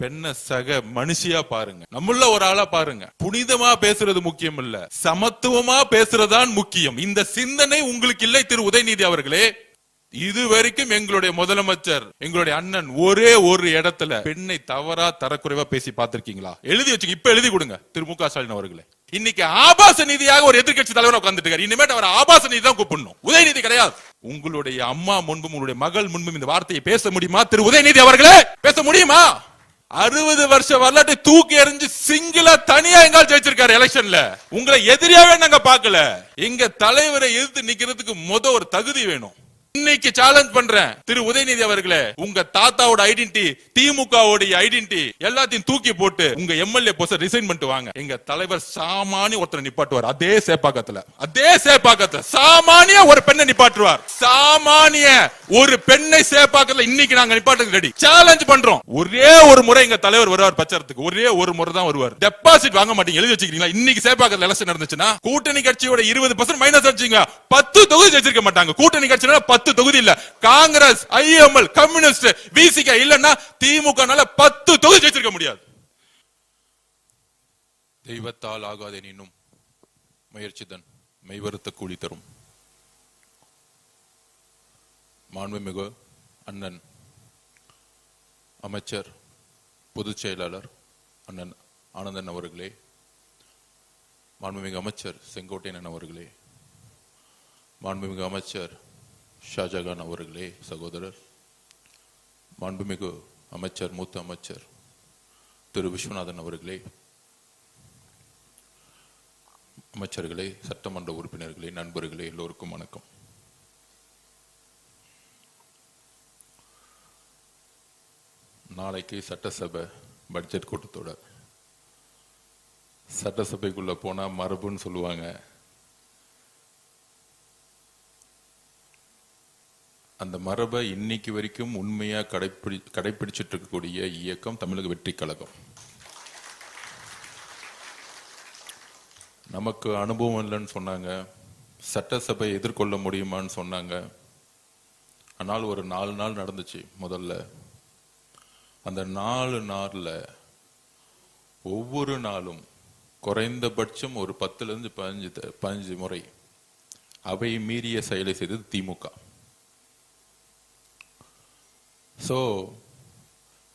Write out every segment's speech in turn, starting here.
பெண்ண சக மனுஷியா பாருங்க, நம்மள ஒரு ஆளா பாருங்க. புனிதமா பேசுறது முக்கியம் இல்ல, சமத்துவமா பேசுறதான் முக்கியம். இந்த சிந்தனை உங்களுக்கு இல்லை திரு உதயநிதி அவர்களே. இது வரைக்கும் எங்களுடைய முதலமைச்சர், எங்களுடைய அண்ணன் ஒரே ஒரு இடத்துல பெண்ணை தவறா தரக்குறைவா பேசி பார்த்திருக்கீங்களா? எழுதி வச்சுக்க, இப்ப எழுதி கொடுங்க திரு மு க ஸ்டாலின் அவர்களே. இன்னைக்கு ஆபாச நீதியாக ஒரு எதிர்கட்சி தலைவர் உட்கார்ந்துட்டு இருக்காரு. இனிமேட்டு அவர் ஆபாச நீதி தான் கூப்பிடணும், உதயநிதி கிடையாது. உங்களுடைய அம்மா முன்பும் உங்களுடைய மகள் முன்பும் இந்த வார்த்தையை பேச முடியுமா திரு உதயநிதி அவர்களே? பேச முடியுமா? 60 வருஷ வரலாற்றை தூக்கி எறிஞ்சு சிங்கிளா தனியா எங்கால் ஜெயிச்சிருக்காரு எலெக்ஷன்ல. உங்களை எதிரியாவே நாங்க பாக்கல. எங்க தலைவரை எதிர்த்து நிக்கிறதுக்கு ஒரு தகுதி வேணும். இன்னைக்கு சேலஞ்ச் பண்றேன் திரு உதயநிதி அவர்களே, உங்க தாத்தாவோட ஐடென்டிட்டி, திமுகவோட ஐடென்டிட்டி எல்லாத்தையும் தூக்கி போட்டு உங்க எம்எல்ஏ போஸ்ட் ரிசைன் பண்ணிட்டு வாங்க. எங்க தலைவர் சாமானிய ஒருத்தரை நிப்பாட்டுவார். அதே சேப்பாக்கத்துல சாமானிய ஒரு பெண்ணை நிப்பாட்டுவார். சாமானிய ஒரு பெண்ணை சேப்பாக்கத்துல இன்னைக்கு நாங்க நிப்பாட்டுக்கு ரெடி. சேலஞ்ச் பண்றோம். ஒரே ஒரு முறை எங்க தலைவர் வருவார் பிரச்சாரத்துக்கு, ஒரே ஒரு முறை தான் வருவார். டெபாசிட் வாங்க மாட்டீங்க, எழுதி வச்சுக்கிறீங்களா? இன்னைக்கு சேப்பாக்கத்துல எலெக்ஷன் நடந்துச்சுன்னா கூட்டணி கட்சியோட 20% மைனஸ் வச்சுங்க, 10 தொகுதி ஜெயிச்சிருக்க மாட்டாங்க. கூட்டணி கட்சினால 10 தொகுதி இல்ல, காங்கிரஸ், ஐஎம்எல், கம்யூனிஸ்ட், விசிக இல்லன்னா திமுகனால 10 தொகுதி ஜெயிச்சிருக்க முடியாது. தெய்வத்தால் ஆகாதெனினும் முயற்சிதன் மெய்வருத்த கூலி தரும். மாண்புமிகு அண்ணன் அமைச்சர் பொதுச் செயலாளர் அண்ணன் ஆனந்தன் அவர்களே, மாண்புமிகு அமைச்சர் செங்கோட்டையன் அவர்களே, மாண்புமிகு அமைச்சர் ஷாஜகான் அவர்களே சகோதரர், மாண்புமிகு அமைச்சர் மூத்த அமைச்சர் திரு விஸ்வநாதன் அவர்களே, அமைச்சர்களே, சட்டமன்ற உறுப்பினர்களே, நண்பர்களே, எல்லோருக்கும் வணக்கம். நாளைக்கு சட்டசபை பட்ஜெட் கூட்டத்தொடர். சட்டசபைக்குள்ள போனா மரபுன்னு சொல்லுவாங்க. அந்த மரபை இன்னைக்கு வரைக்கும் உண்மையா கடைபிடிச்சிட்டு இருக்கக்கூடிய இயக்கம் தமிழக வெற்றி கழகம். நமக்கு அனுபவம் இல்லைன்னு சொன்னாங்க, சட்டசபை எதிர்கொள்ள முடியுமான்னு சொன்னாங்க. ஆனால் ஒரு 4 நாள் நடந்துச்சு. முதல்ல அந்த 4 நாள்ல ஒவ்வொரு நாளும் குறைந்தபட்சம் ஒரு 10 இருந்து 15 முறை அவை மீறிய செயலை செய்தது திமுக. சோ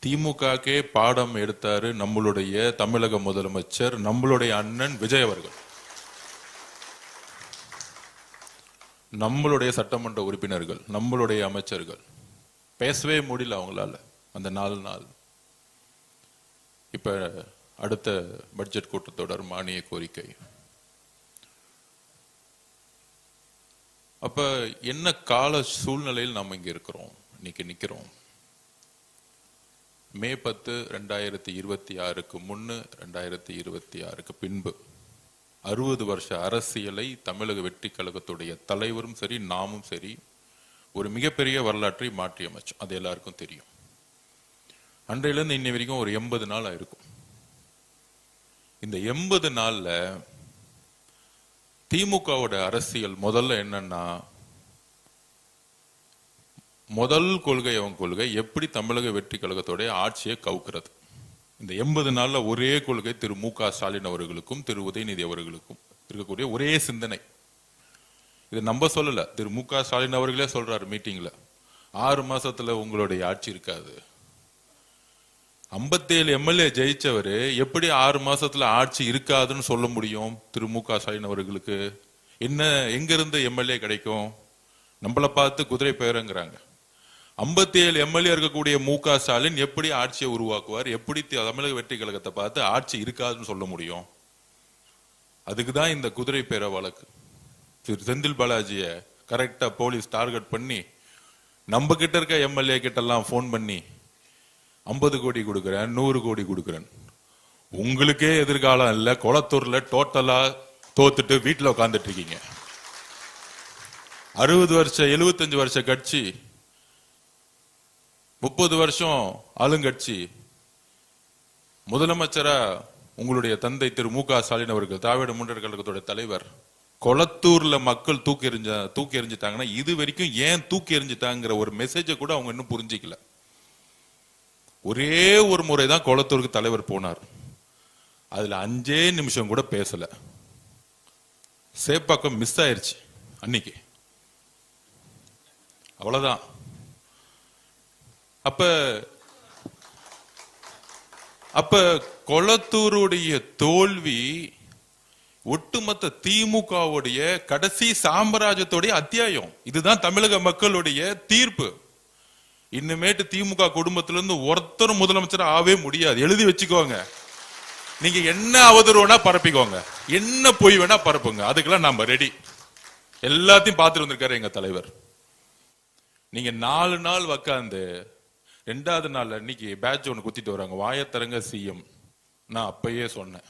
திமுகக்கே பாடம் எடுத்தாரு நம்மளுடைய தமிழக முதலமைச்சர், நம்மளுடைய அண்ணன் விஜய் அவர்கள். நம்மளுடைய சட்டமன்ற உறுப்பினர்கள், நம்மளுடைய அமைச்சர்கள் பேசவே முடியல அவங்களால அந்த 4 நாள். இப்ப அடுத்த பட்ஜெட் கூட்டத்தொடர் மானிய கோரிக்கை. அப்ப என்ன கால சூழ்நிலையில் நாம் இங்க இருக்கிறோம், இன்னைக்கு நிக்கிறோம். மே 10, 2026க்கு முன்னு 2026க்கு பின்பு 60 வருஷ அரசியலை தமிழக வெற்றி கழகத்துடைய தலைவரும் சரி, நாமும் சரி, ஒரு மிகப்பெரிய வரலாற்றை மாற்றி அமைச்சோம். அது எல்லாருக்கும் தெரியும். அன்றையிலிருந்து இன்னை வரைக்கும் ஒரு 80 நாள் ஆயிருக்கும். இந்த 80 நாள்ல திமுகவோட அரசியல் முதல்ல என்னன்னா, முதல் கொள்கை அவன் கொள்கை எப்படி தமிழக வெற்றி கழகத்தோட ஆட்சியை கவுக்கிறது. இந்த 80 நாள்ல ஒரே கொள்கை திரு மு க ஸ்டாலின் அவர்களுக்கும் திரு உதயநிதி அவர்களுக்கும் இருக்கக்கூடிய ஒரே சிந்தனை. இது நம்ம சொல்லல, திரு மு க ஸ்டாலின் அவர்களே சொல்றாரு மீட்டிங்ல, 6 மாசத்துல உங்களுடைய ஆட்சி இருக்காது. 57 எம்எல்ஏ ஜெயிச்சவரு எப்படி 6 மாசத்துல ஆட்சி இருக்காதுன்னு சொல்ல முடியும்? திரு மு க ஸ்டாலின் அவர்களுக்கு என்ன எங்க இருந்து எம்எல்ஏ கிடைக்கும்? நம்மளை பார்த்து குதிரை பெயருங்கிறாங்க. 57 எம்எல்ஏ இருக்கக்கூடிய மு க ஸ்டாலின் எப்படி ஆட்சியை உருவாக்குவார்? எப்படி தமிழக வெற்றி கழகத்தை பார்த்து ஆட்சி இருக்காதுன்னு சொல்ல முடியும்? அதுக்குதான் இந்த குதிரை பேர வழக்கு. திரு செந்தில் பாலாஜிய கரெக்டா போலீஸ் டார்கெட் பண்ணி நம்ம கிட்ட இருக்க எம்எல்ஏ கிட்ட எல்லாம் போன் பண்ணி 50 கோடி கொடுக்கிறேன், 100 கோடி கொடுக்கிறேன், உங்களுக்கே எதிர்காலம் இல்ல, கொளத்தூர்ல டோட்டலா தோத்துட்டு வீட்டுல உட்கார்ந்துட்டு இருக்கீங்க. 60 வருஷம் 75 வருஷ கட்சி, 30 வருஷம் ஆளுங்கட்சி, முதலமைச்சரா உங்களுடைய தந்தை திரு மு க ஸ்டாலின் அவர்கள், திராவிட முன்னேற்ற கழகத்தோட தலைவர், கொளத்தூர்ல மக்கள் தூக்கி எறிஞ்சிட்டாங்கன்னா இது வரைக்கும் ஏன் தூக்கி எறிஞ்சிட்டாங்கிற ஒரு மெசேஜை கூட அவங்க இன்னும் புரிஞ்சிக்கல. ஒரே ஒரு முறைதான் கொளத்தூருக்கு தலைவர் போனார். அதுல 5 நிமிஷம் கூட பேசல. சேப்பாக்கம் மிஸ் ஆயிருச்சு அன்னைக்கு, அவ்வளவுதான். அப்ப கொளத்தூருடைய தோல்வி ஒட்டுமொத்த திமுகவுடைய கடைசி சாம்ராஜ்யத்துடைய அத்தியாயம். இதுதான் தமிழக மக்களுடைய தீர்ப்பு. இன்னுமேட்டு திமுக குடும்பத்திலிருந்து ஒருத்தரும் முதலமைச்சர் ஆவே முடியாது. எழுதி வச்சுக்கோங்க. நீங்க என்ன அவதூறுனா பரப்பிக்கோங்க, என்ன பொய் வேணா பரப்புங்க, அதுக்கெல்லாம் நம்ம ரெடி. எல்லாத்தையும் பார்த்துட்டு வந்திருக்காரு எங்க தலைவர். நீங்க 4 நாள் உட்காந்து 2வது நாள் அன்னைக்கு பேட்ச் ஒன்று குத்திட்டு வராங்க, வாயத்தரங்க சிஎம். நான் அப்பயே சொன்னேன்,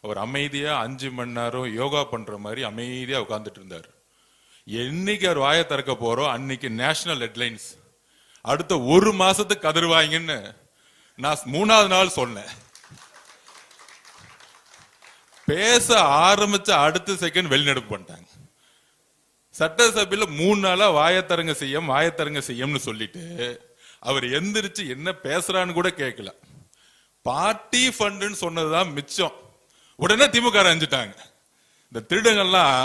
அவர் அமைதியா 5 மணி நேரம் யோகா பண்ற மாதிரி அமைதியா உட்கார்ந்துட்டு இருந்தார். என்னைக்கு அவர் வாயை திறக்க போறோம் அன்னைக்கு நேஷனல் ஹெட்லைன்ஸ், அடுத்த 1 மாசத்துக்கு கதறுவாங்கன்னு நான் 3வது நாள் சொன்னேன். பேச ஆரம்பிச்ச அடுத்த செகண்ட் வெளிநடப்பு பண்ணிட்டாங்க. சட்டசபையில 3 நாளா வாயத்தரங்க செய்யம்னு சொல்லிட்டு அவர் எந்திரிச்சு என்ன பேசுறான்னு கூட கேட்கல. பார்ட்டி ஃபண்டுன்னு சொன்னதுதான் மிச்சம். உடனே திமுக அஞ்சிட்டாங்க. இந்த திருடங்கள்லாம்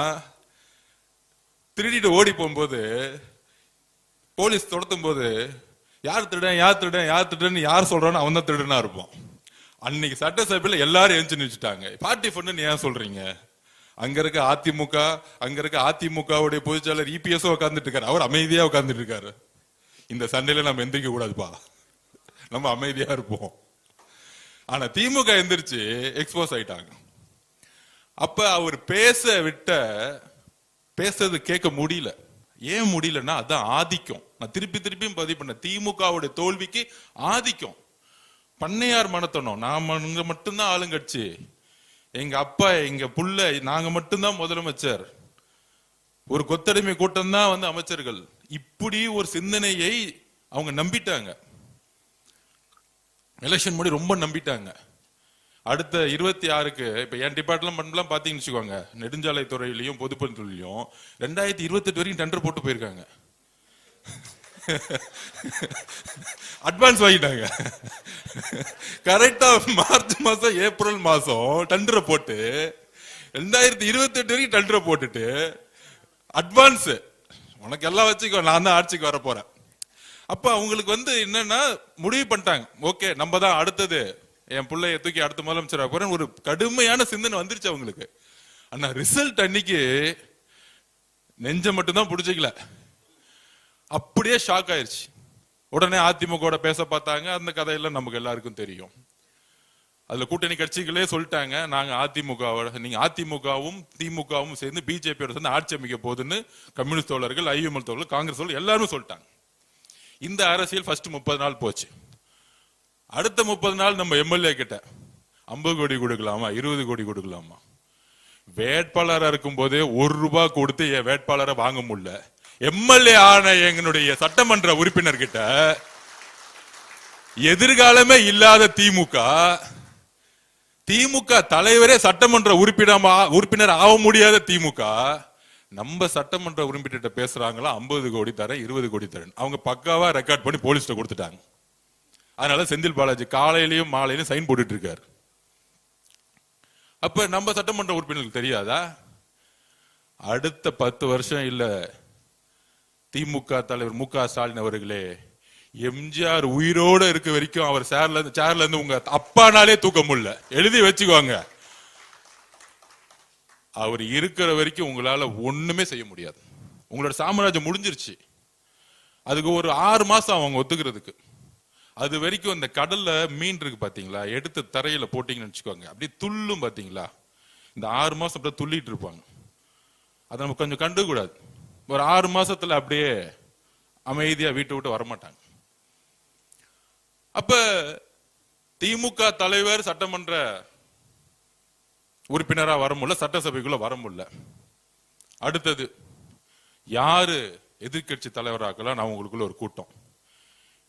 திருடிட்டு ஓடி போகும்போது போலீஸ் துரத்தும் போது யார் திருடன் யார் சொல்றான்னு அவன் தான் திருடனா இருப்பான். அன்னைக்கு சட்டசபையில எல்லாரும் எழுந்து நிச்சுட்டாங்க. பார்ட்டி ஃபண்டுன்னு ஏன் சொல்றீங்க? அங்க இருக்க அதிமுகவுடைய பொதுச்செயலர் இபிஎஸ் உட்கார்ந்துட்டு இருக்காரு, அவர் அமைதியா உட்கார்ந்துட்டு இருக்காரு. இந்த சண்டையில நம்ம எந்திரிக்க கூடாதுப்பா, நம்ம அமைதியா இருப்போம். ஆனா திமுக எந்திரிச்சு எக்ஸ்போஸ் ஆயிட்டாங்க. அப்ப அவர் பேசுறது கேட்க முடியல. ஏன் முடியலன்னா அதான் ஆதிக்கம். நான் திருப்பியும் பதிவு பண்ண, திமுகவுடைய தோல்விக்கு ஆதிக்கம். பண்ணையார் மனத்தனம், நாம மட்டும்தான் ஆளுங்கட்சி, எங்க அப்பா எங்க புள்ள நாங்க மட்டும்தான் முதலமைச்சர், ஒரு கொத்தடிமை கூட்டம் தான் அமைச்சர்கள். இப்படி ஒரு சிந்தனையை அவங்க நம்பிட்டாங்க. எலெக்ஷன் முன்னாடி ரொம்ப நம்பிட்டாங்க. அடுத்த 26க்கு இப்ப என் டிபார்ட்மெண்ட்லாம் பாத்தீங்கன்னு வச்சுக்கோங்க, நெடுஞ்சாலை துறையிலையும் பொதுப்பணித்துறையிலையும் 2028 வரைக்கும் டெண்டர் போட்டு போயிருக்காங்க. அட்வான்ஸ் வாங்கிட்டாங்க. கரெக்டா மார்ச் மாசம் ஏப்ரல் மாசம் டெண்டரை போட்டு 2028 வரைக்கும் டெண்டரை போட்டுட்டு அட்வான்ஸ் உனக்கு எல்லாம் வச்சுக்கோ, நான் தான் ஆட்சிக்கு வர போறேன். அப்ப அவங்களுக்கு என்னன்னா முடிவு பண்ணிட்டாங்க, ஓகே நம்ம தான் அடுத்தது, என் பிள்ளைய தூக்கி அடுத்த முதலமைச்சர் போறேன். ஒரு கடுமையான சிந்தனை வந்துருச்சு அவங்களுக்கு. ஆனா ரிசல்ட் அன்னைக்கு நெஞ்ச மட்டும்தான் பிடிச்சிக்கல, அப்படியே ஷாக் ஆயிருச்சு. உடனே அதிமுக பேச பார்த்தாங்க. அந்த கதையெல்லாம் நமக்கு எல்லாருக்கும் தெரியும். அதுல கூட்டணி கட்சிகளே சொல்லிட்டாங்க, நாங்க அதிமுகவும் திமுகவும் சேர்ந்து பிஜேபியோட சேர்ந்து ஆட்சி அமைக்க போகுதுன்னு. கம்யூனிஸ்ட் தோழர்கள், ஐஎம்எல் தோழர்கள், காங்கிரஸ் தோழர்கள் எல்லாரும் சொல்லிட்டாங்க. இந்த அரசியல் ஃபர்ஸ்ட் 30 நாள் போச்சு. அடுத்த 30 நாள் நம்ம எம்எல்ஏ கிட்ட 50 கோடி கொடுக்கலாமா, 20 கோடி கொடுக்கலாமா? வேட்பாளராக இருக்கும் போதே 1 ரூபாய் கொடுத்து என் வேட்பாளரை வாங்க முடியல. எம்எல்ஏ ஆன எங்களுடைய சட்டமன்ற உறுப்பினர் கிட்ட எதிர்காலமே இல்லாத திமுக தலைவரே சட்டமன்ற உறுப்பினர் ஆக முடியாத திமுக நம்ம சட்டமன்ற உறுப்பினர் பேசுறாங்களா 50 கோடி தரேன் 20 கோடி தரேன். அவங்க பக்காவா ரெக்கார்ட் பண்ணி போலீஸ்ல கொடுத்துட்டாங்க. அதனால செந்தில் பாலாஜி காலையிலயும் மாலையிலும் சைன் போட்டுட்டு இருக்காரு. அப்ப நம்ம சட்டமன்ற உறுப்பினருக்கு தெரியாதா? அடுத்த 10 வருஷம் இல்ல, திமுக தலைவர் மு.க. ஸ்டாலின் அவர்களே, எம்ஜிஆர் உயிரோட இருக்க வரைக்கும் அவர் சேர்ல இருந்து உங்க அப்பானாலே தூக்க முடியல, எழுதி வச்சுக்கோங்க. அவர் இருக்கிற வரைக்கும் உங்களால ஒண்ணுமே செய்ய முடியாது. உங்களோட சாம்ராஜ்யம் முடிஞ்சிருச்சு. அதுக்கு ஒரு 6 மாசம் அவங்க ஒத்துக்கிறதுக்கு. அது வரைக்கும் இந்த கடல்ல மீன் இருக்கு பாத்தீங்களா, எடுத்து தரையில போட்டீங்கன்னு வச்சுக்கோங்க, அப்படியே துள்ளும் பாத்தீங்களா. இந்த 6 மாசம் அப்படியே துள்ளிட்டு இருப்பாங்க. அதை நம்ம கொஞ்சம் கண்டுக்கூடாது. ஒரு 6 மாசத்துல அப்படியே அமைதியா வீட்டை விட்டு வரமாட்டாங்க. அப்ப திமுக தலைவர் சட்டமன்ற உறுப்பினரா வர முடியல, சட்டசபைக்குள்ள வர முடியல. அடுத்தது யாரு எதிர்கட்சி தலைவராக்கலாம்? நான் உங்களுக்குள்ள ஒரு கூட்டம்.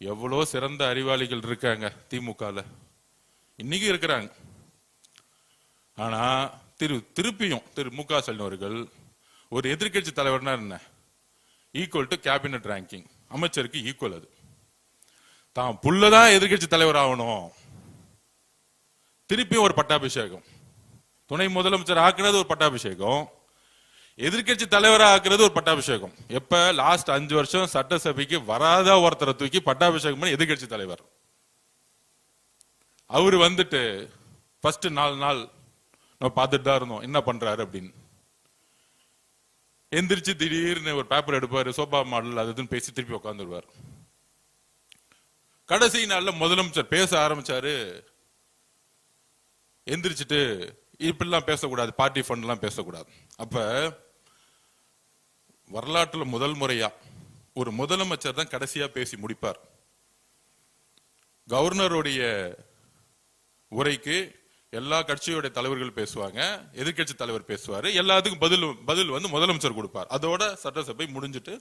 எவ்வளவு சிறந்த அறிவாளிகள் இருக்காங்க திமுகல, இன்னைக்கு இருக்கிறாங்க. ஆனா திருப்பியும் திரு மு.க. ஸ்டாலின் அவர்கள் ஒரு எதிர்கட்சி தலைவர்னா என்ன? ஈக்குவல் டு கேபினட் ரேங்கிங், அமைச்சருக்கு ஈக்குவல். அது தான் புள்ளதான் எதிர்கட்சி தலைவர் ஆகணும். திருப்பியும் ஒரு பட்டாபிஷேகம். துணை முதலமைச்சர் ஆக்குறது ஒரு பட்டாபிஷேகம், எதிர்கட்சி தலைவரா ஆக்குறது ஒரு பட்டாபிஷேகம். எப்ப? லாஸ்ட் 5 வருஷம் சட்டசபைக்கு வராத ஒருத்தரை தூக்கி பட்டாபிஷேகம் பண்ணி எதிர்கட்சி தலைவர். அவரு வந்துட்டு ஃபர்ஸ்ட் 4 நாள் நம்ம பார்த்துட்டு தான் இருந்தோம் என்ன பண்றாரு அப்படின்னு. எந்திரிச்சு திடீர்னு ஒரு பேப்பர் எடுப்பாரு, சோபா மாடல் அதுன்னு பேசி திருப்பி உட்காந்துருவார். கடைசி நாள்ல முதலமைச்சர் பேச ஆரம்பிச்சாரு. எந்திரிச்சிட்டு இப்படிலாம் பேசக்கூடாது, பார்ட்டி ஃபண்ட் எல்லாம் பேசக்கூடாது. அப்ப வரலாற்றுல முதல் முறையா ஒரு முதலமைச்சர் தான் கடைசியா பேசி முடிப்பார். கவர்னருடைய உரைக்கு எல்லா கட்சியோட தலைவர்கள் பேசுவாங்க, எதிர்கட்சி தலைவர் பேசுவாரு, எல்லாத்துக்கும் பதில் வந்து முதலமைச்சர் கொடுப்பார். அதோட சட்டசபை முடிஞ்சிட்டு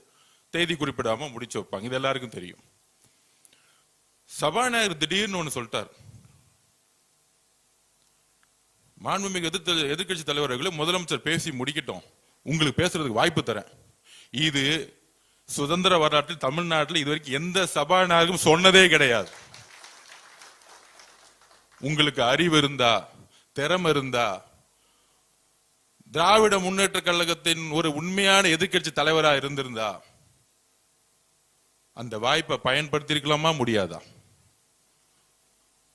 தேதி குறிப்பிடாம முடிச்சு வைப்பாங்க. இது எல்லாருக்கும் தெரியும். சபாநாயகர் திடீர்னு ஒண்ணு சொல்லிட்டார். மாண்புமிகு எதிர்கட்சி தலைவர்களை முதலமைச்சர் பேசி முடிக்கட்டும், உங்களுக்கு பேசுறதுக்கு வாய்ப்பு தரேன். இது சுதந்திர வரலாற்றில் தமிழ்நாட்டில் இதுவரைக்கும் எந்த சபாநாயகரும் சொன்னதே கிடையாது. உங்களுக்கு அறிவு இருந்தா, திறமை இருந்தா, திராவிட முன்னேற்ற கழகத்தின் ஒரு உண்மையான எதிர்கட்சி தலைவரா இருந்திருந்தா அந்த வாய்ப்பை பயன்படுத்திருக்கலாமா, முடியாதா?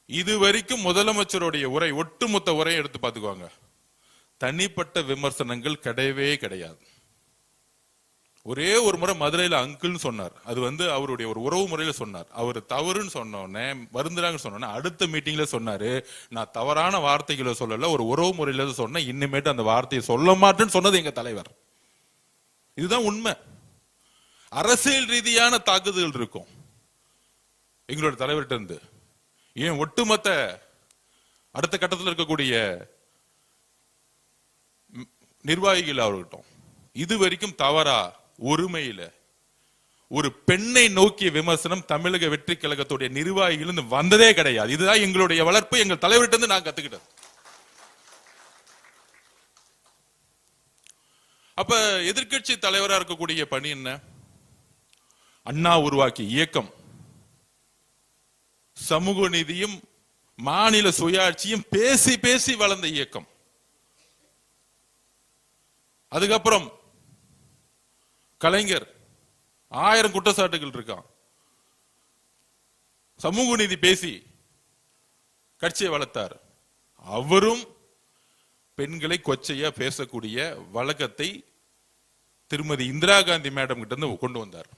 இதுவரைக்கும் முதலமைச்சருடைய உரை, ஒட்டுமொத்த உரையை எடுத்து பார்த்துக்குவாங்க, தனிப்பட்ட விமர்சனங்கள் கிடையவே கிடையாது. ஒரே ஒரு முறை மதுரையில அங்கிள்னு சொன்னார். அது வந்து அவருடைய ஒரு உறவு முறையில சொன்னார். அவர் தவறுன்னு சொன்னோடனே, வருந்துறாங்கன்னு சொன்னோன்னே அடுத்த மீட்டிங்ல சொன்னாரு, நான் தவறான வார்த்தைகளை சொல்லல, ஒரு உறவு முறையில சொன்னேன், இனிமேட்டு அந்த வார்த்தையை சொல்ல மாட்டேன்னு சொன்னது எங்க தலைவர். இதுதான் உண்மை. அரசியல் ரீதியான தாக்குதல் இருக்கும் எங்களோட தலைவர்கிட்ட இருந்து. ஏன் ஒட்டுமொத்த அடுத்த கட்டத்தில் இருக்கக்கூடிய நிர்வாகிகள் அவர்கிட்ட இது வரைக்கும் தவறா ஒருமையில ஒரு பெண்ணை நோக்கிய விமர்சனம் தமிழக வெற்றி கழகத்துடைய நிர்வாகிகள் வந்ததே கிடையாது. இதுதான் எங்களுடைய வளர்ப்பு, எங்கள் தலைவர்கிட்ட இருந்து நான் கத்துக்கிட்டது. அப்ப எதிர்கட்சி தலைவரா இருக்கக்கூடிய பணி என்ன? அண்ணா உருவாக்கிய இயக்கம், சமூக நீதியும் மாநில சுயாட்சியும் பேசி பேசி வளர்ந்த இயக்கம். அதுக்கப்புறம் கலைஞர் 1000 குற்றச்சாட்டுகள் இருக்கான், சமூக நீதி பேசி கட்சியை வளர்த்தார். அவரும் பெண்களை கொச்சையா பேசக்கூடிய வழக்கத்தை திருமதி இந்திரா காந்தி மேடம் கிட்ட இருந்து கொண்டு வந்தார்.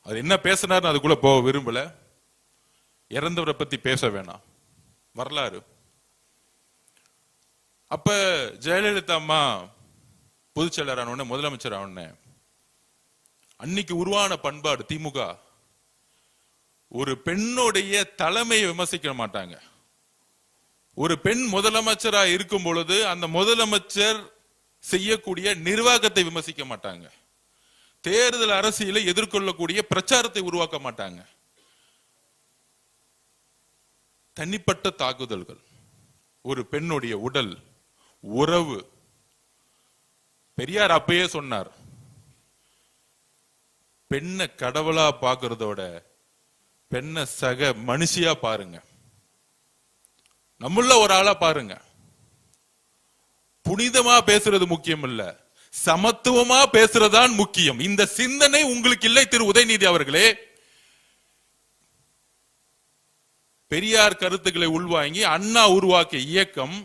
அது என்ன பேசினார் அதுக்குள்ள போக விரும்பல, இறந்தவரை பத்தி பேச வேணாம், வரலாறு. அப்ப ஜெயலலிதா அம்மா பொதுச் செயலர் ஆன முதலமைச்சர் ஆன அன்னைக்கு உருவான பண்பாடு திமுக, ஒரு பெண்ணுடைய தலைமையை விமர்சிக்க மாட்டாங்க. ஒரு பெண் முதலமைச்சரா இருக்கும் பொழுது அந்த முதலமைச்சர் செய்யக்கூடிய நிர்வாகத்தை விமர்சிக்க மாட்டாங்க. தேர்தல் அரசியலை எதிர்கொள்ளக்கூடிய பிரச்சாரத்தை உருவாக்க மாட்டாங்க. தனிப்பட்ட தாக்குதல்கள், ஒரு பெண்ணுடைய உடல் உறவு. பெரியார் அப்பயே சொன்னார், பெண்ணை கடவுளா பாக்குறதோட பெண்ணை சக மனுஷியா பாருங்க, நம்மள ஒரு ஆளா பாருங்க. புனிதமா பேசுறது முக்கியம் இல்ல, சமத்துவமா பேசுறதான் முக்கியம். இந்த சிந்தனை உங்களுக்கு இல்லை திரு உதயநிதி அவர்களே. பெரியார் கருத்துக்களை உள்வாங்கி அண்ணா உருவாக்கிய இயக்கம்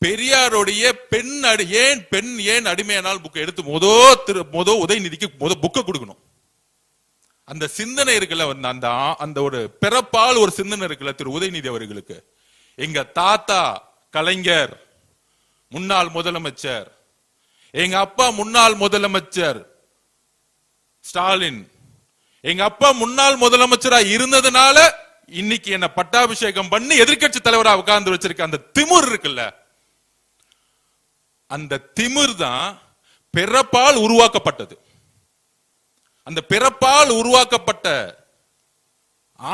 பெரியாருடைய பெண் ஏன் அடிமையானால் புக்கை எடுத்து உதயநிதிக்கு புக்கை கொடுக்கணும். அந்த சிந்தனை இருக்குல்ல, அந்த ஒரு பிறப்பால் ஒரு சிந்தனை இருக்குல்ல திரு உதயநிதி அவர்களுக்கு. எங்க தாத்தா கலைஞர் முன்னாள் முதலமைச்சர், எங்க அப்பா முன்னாள் முதலமைச்சர் ஸ்டாலின், எங்க அப்பா முன்னாள் முதலமைச்சரா இருந்ததுனால இன்னைக்கு என்ன பட்டாபிஷேகம் பண்ணி எதிர்கட்சி தலைவரா உட்கார்ந்து வச்சிருக்க அந்த திமிர் இருக்குல்ல, அந்த திமிர் தான் பிறப்பால் உருவாக்கப்பட்டது. அந்த பிறப்பால் உருவாக்கப்பட்ட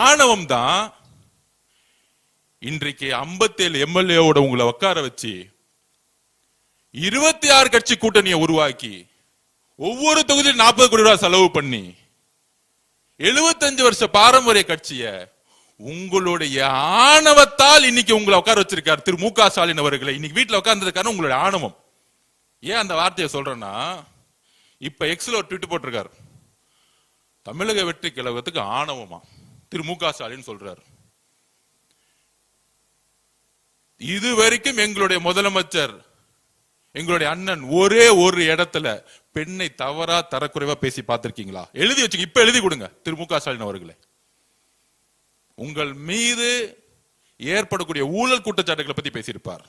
ஆணவம் தான் இன்றைக்கு 57 எம்எல்ஏவோட உங்களை உட்கார வச்சு 26 கட்சி கூட்டணியை உருவாக்கி ஒவ்வொரு தொகுதியில் 40 கோடி ரூபாய் செலவு பண்ணி 75 வருஷ பாரம்பரிய கட்சிய உங்களுடைய ஆணவத்தால் இன்னைக்கு உங்களை உட்கார வச்சிருக்காரு திரு மு க ஸ்டாலின் அவர்களை. இன்னைக்கு வீட்டுல உட்கார்ந்துருக்காரு உங்களுடைய ஆணவம். ஏன் அந்த வார்த்தையை சொல்றேன்னா, இப்ப எக்ஸ்ல ஒரு ட்வீட் போட்டிருக்காரு, தமிழக வெற்றி கழகத்துக்கு ஆணவமா திரு மு க ஸ்டாலின் சொல்றாரு. இதுவரைக்கும் எங்களுடைய முதலமைச்சர், எங்களுடைய அண்ணன் ஒரே ஒரு இடத்துல பெண்ணை தவறா தரக்குறைவா பேசி பார்த்திருக்கீங்களா? எழுதி வச்சுக்க, இப்ப எழுதி கொடுங்க திரு மு க ஸ்டாலின் அவர்களே. உங்கள் மீது ஏற்படக்கூடிய ஊழல் குற்றச்சாட்டுகளை பத்தி பேசியிருப்பார்,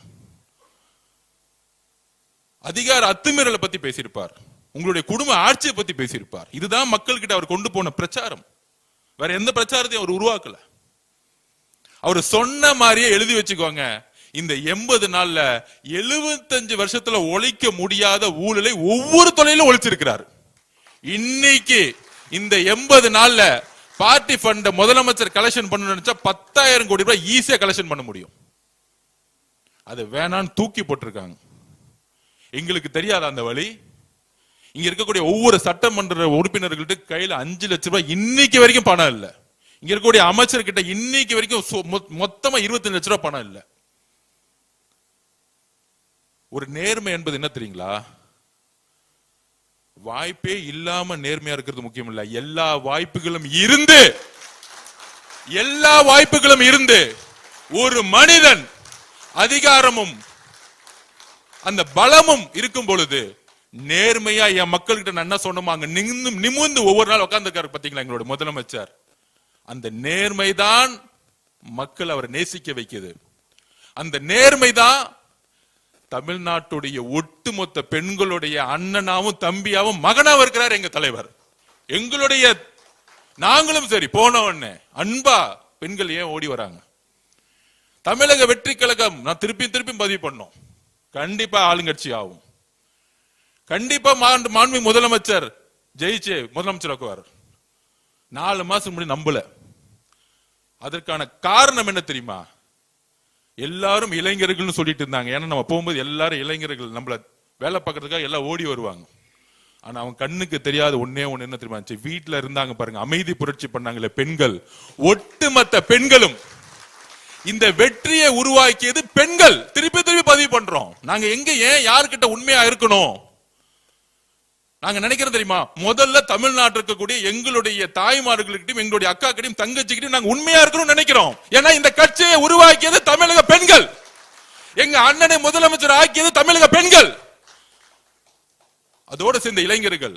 அதிகார அத்துமீறலை பத்தி பேசியிருப்பார், உங்களுடைய குடும்ப ஆட்சியை பத்தி பேசியிருப்பார். இதுதான் மக்கள் கிட்ட அவர் கொண்டு போன பிரச்சாரம். வேற எந்த பிரச்சாரத்தையும் அவர் உருவாக்கல. அவர் சொன்ன மாதிரியே எழுதி வச்சுக்கோங்க, இந்த 80 நாள்ல 75 வருஷத்துல ஒழிக்க முடியாத ஊழலை ஒவ்வொரு துறையிலும் ஒழிச்சிருக்கிறார். இன்னைக்கு இந்த 80 நாள்ல பார்ட்டி ஃபண்ட் முதலமைச்சர் கலெக்ஷன் பண்ண நினைச்சா 10,000 கோடி ரூபாய் ஈஸியா கலெக்ஷன் பண்ண முடியும். அது வேணான்னு தூக்கி போட்டிருக்காங்க. எங்களுக்கு தெரியாத அந்த வழி. இங்க இருக்கக்கூடிய ஒவ்வொரு சட்டமன்ற உறுப்பினர்கள்ட்ட கையில 5 லட்சம் ரூபாய் இன்னைக்கு வரைக்கும் பணம் இல்ல. இங்க இருக்கக்கூடிய அமைச்சர்கிட்ட இன்னைக்கு வரைக்கும் மொத்தமா 25 லட்சம் ரூபாய் பணம் இல்ல. ஒரு நேர்மை என்பது என்ன தெரியுங்களா? வாய்ப்பே இல்லாம நேர்மையா இருக்கிறது முக்கியம் இல்ல. எல்லா வாய்ப்புகளும் இருந்து ஒரு மனிதன் அதிகாரமும் அந்த பலமும் இருக்கும் பொழுது நேர்மையா என் மக்கள்கிட்ட நான் என்ன சொன்னோமோ அங்க நிமிர்ந்து ஒவ்வொரு நாள் உட்கார்ந்துருக்காரு பாத்தீங்களா எங்களுடைய முதலமைச்சர். அந்த நேர்மைதான் மக்கள் அவரை நேசிக்க வைக்குது. அந்த நேர்மைதான் தமிழ்நாட்டுடைய ஒட்டுமொத்த பெண்களுடைய அண்ணனாவும் தம்பியாவும் மகனாவும் இருக்கிறார் எங்க தலைவர். எங்களுடைய நாங்களும் சரி போனவொன்னே அன்பா பெண்கள் ஏன் ஓடி வராங்க? தமிழக வெற்றி கழகம் நான் திருப்பி பதிவு பண்ணோம், கண்டிப்பா ஆளுங்கட்சி ஆகும். கண்டிப்பா மாண்புமிகு முதலமைச்சர் ஜெயிச்சு முதலமைச்சர் ஆக்குவார். 4 மாசம் முன்னாடி நம்பல. அதற்கான காரணம் என்ன தெரியுமா? எல்லாரும் இளைஞர்கள் சொல்லிட்டு இருந்தாங்க. ஏன்னா நம்ம போகும்போது எல்லாரும் இளைஞர்கள் நம்மள வேலை பார்க்கறதுக்காக எல்லாம் ஓடி வருவாங்க. ஆனா அவன் கண்ணுக்கு தெரியாத ஒன்னே ஒண்ணு என்ன தெரியுமா? வீட்டுல இருந்தாங்க பாருங்க, அமைதி புரட்சி பண்ணாங்களே பெண்கள், ஒட்டுமொத்த பெண்களும் இந்த வெற்றியை உருவாக்கியது பெண்கள். திருப்பி பதிவு பண்றோம். நாங்க எங்க ஏன் யாருக்கிட்ட உண்மையா இருக்கணும்? நாங்க நினைக்கிறோம் தெரியுமா? முதல்ல தமிழ்நாட்டில் இருக்கக்கூடிய எங்களுடைய தாய்மார்களுக்கிட்டையும் எங்களுடைய அக்கா கிட்டையும் தங்கச்சிக்கிட்டையும் நாங்க உண்மையா இருக்கணும்னு நினைக்கிறோம். ஏன்னா இந்த கட்சியை உருவாக்கியது தமிழக பெண்கள். எங்க அண்ணனை முதலமைச்சர் ஆக்கியது தமிழக பெண்கள், அதோட சேர்ந்த இளைஞர்கள்.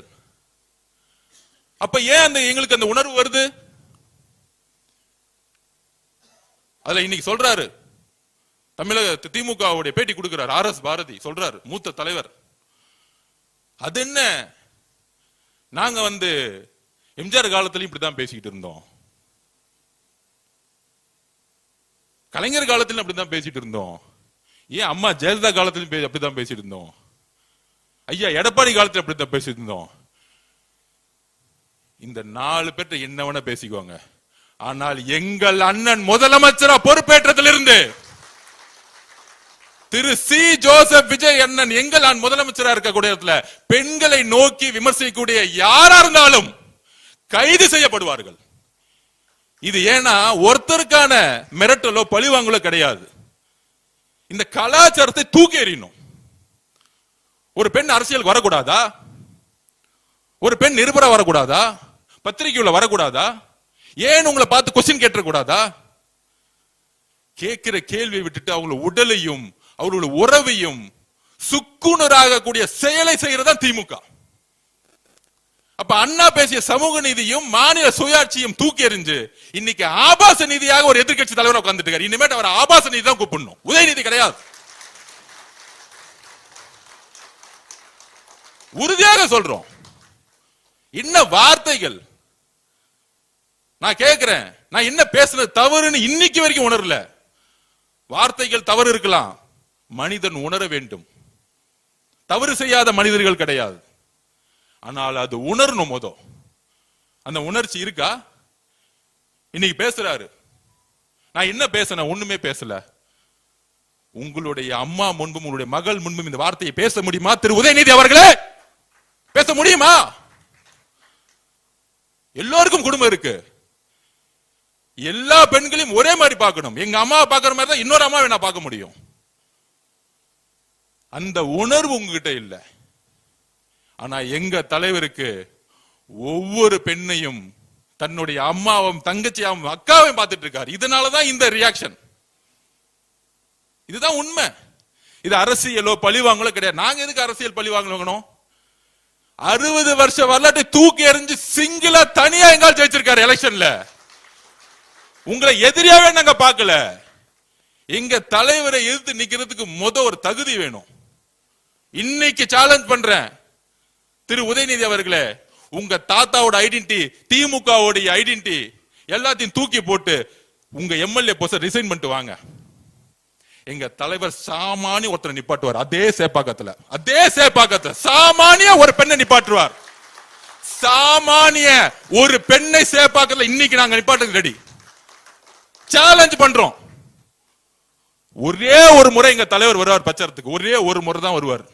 அப்ப ஏன் எங்களுக்கு அந்த உணர்வு வருது? அதுல இன்னைக்கு சொல்றாரு, தமிழக திமுகவுடைய பேட்டி கொடுக்கிறார் RS பாரதி சொல்றாரு, மூத்த தலைவர். அது என்ன, நாங்க எம்ஜிஆர் காலத்திலும் இப்படிதான் பேசிக்கிட்டு இருந்தோம், கலைஞர் காலத்திலும் அப்படிதான் பேசிட்டு இருந்தோம், ஏன் அம்மா ஜெயலலிதா காலத்திலும் அப்படிதான் பேசிட்டு இருந்தோம், ஐயா எடப்பாடி காலத்தில் அப்படித்தான் பேசிட்டு இருந்தோம். இந்த 4 பேர்ட்ட என்ன வேணா பேசிக்குவாங்க. ஆனால் எங்கள் அண்ணன் முதலமைச்சரா பொறுப்பேற்றதிலிருந்து திரு சி ஜோசப் விஜய் அண்ணன் எங்கள் முதலமைச்சரா இருக்கக்கூடிய இடத்துல பெண்களை நோக்கி விமர்சிக்கக்கூடிய யாரா இருந்தாலும் கைது செய்யப்படுவார்கள். இது ஏன்னா ஒருத்தருக்கான மிரட்டலோ பழிவாங்கலோ கிடையாது. இந்த கலாச்சாரத்தை தூக்கி எறியணும். ஒரு பெண் அரசியலுக்கு வரக்கூடாதா? ஒரு பெண் நிருபரா வரக்கூடாதா? பத்திரிகையுள்ள வரக்கூடாதா? ஏன் உங்களை பார்த்து கொஸ்டின் கேட்டக்கூடாதா? கேட்கிற கேள்வியை விட்டுட்டு அவங்கள உடலையும் அவர்களுடைய உறவையும் சுக்குனராக கூடிய செயலை செய்யறதா திமுக. அப்ப அண்ணா பேசிய சமூக நீதியும் மாநில சுயாட்சியும் தூக்கி எறிஞ்சு இன்னைக்கு ஆபாச நீதியாக ஒரு எதிர்கட்சி தலைவர் உட்கார்ந்துட்டு இருக்காரு. இனிமேட்டு அவர் ஆபாச நீதி தான் கூப்பிடணும், உதயநிதி கிடையாது. உறுதியாக சொல்றோம். என்ன வார்த்தைகள்! நான் கேட்கிறேன், நான் என்ன பேசுறது தவறுன்னு இன்னைக்கு வரைக்கும் உணரல. வார்த்தைகள் தவறு இருக்கலாம், மனிதன் உணர வேண்டும். தவறு செய்யாத மனிதர்கள் கிடையாது, ஆனால் அது உணரணும். அந்த உணர்ச்சி இருக்கா? இன்னைக்கு பேசுறாரு, நான் என்ன பேசுறேன்? ஒண்ணுமே பேசல. உங்களுடைய அம்மா முன்பும் உங்களுடைய மகள் முன்பும் இந்த வார்த்தையை பேச முடியுமா திரு உதயநிதி அவர்களே? பேச முடியுமா? எல்லோருக்கும் குடும்பம் இருக்கு. எல்லா பெண்களையும் ஒரே மாதிரி பார்க்கணும். எங்க அம்மா பார்க்கிற மாதிரி தான் இன்னொரு அம்மாவை நான் பார்க்க முடியும். அந்த உணர்வு உங்ககிட்ட இல்ல. ஆனா எங்க தலைவருக்கு ஒவ்வொரு பெண்ணையும் தன்னுடைய அம்மாவும் தங்கச்சியாவும் அக்காவையும் பார்த்துட்டு இருக்காரு. இதனாலதான் இந்த ரியாக்ஷன். இதுதான் உண்மை. இது அரசியலோ பழிவாங்களோ கிடையாது. நாங்க எதுக்கு அரசியல் பழி வாங்கணும்? 60 வருஷ வரலாற்றை தூக்கி எறிஞ்சு சிங்கிளா தனியா எங்கால் ஜெயிச்சிருக்காரு எலெக்ஷன்ல. உங்களை எதிரியாவே நாங்க பார்க்கல. எங்க தலைவரை எதிர்த்து நிக்கிறதுக்கு ஒரு தகுதி வேணும். இன்னைக்கு சேலஞ்ச் பண்றேன் திரு உதயநிதி அவர்களே, உங்க தாத்தாவோட ஐடென்டிட்டி, திமுகவோட ஐடென்டிட்டி எல்லாத்தையும் தூக்கி போட்டு உங்க எம்எல்ஏ போஸ்ட ரிசைன் பண்ணிட்டு வாங்க. எங்க தலைவர் சாமானிய ஒருத்தரை நிப்பாட்டுவார். அதே சேப்பாக்கத்துல சாமானிய ஒரு பெண்ணை நிப்பாட்டுவார். சாமானிய ஒரு பெண்ணை சேப்பாக்கத்துல இன்னைக்கு நாங்க நிப்பாட்டுக்கு ரெடி. சேலஞ்ச் பண்றோம். ஒரே ஒரு முறை எங்க தலைவர் வருவார் பிரச்சாரத்துக்கு. ஒரே ஒரு முறை தான் வருவார்.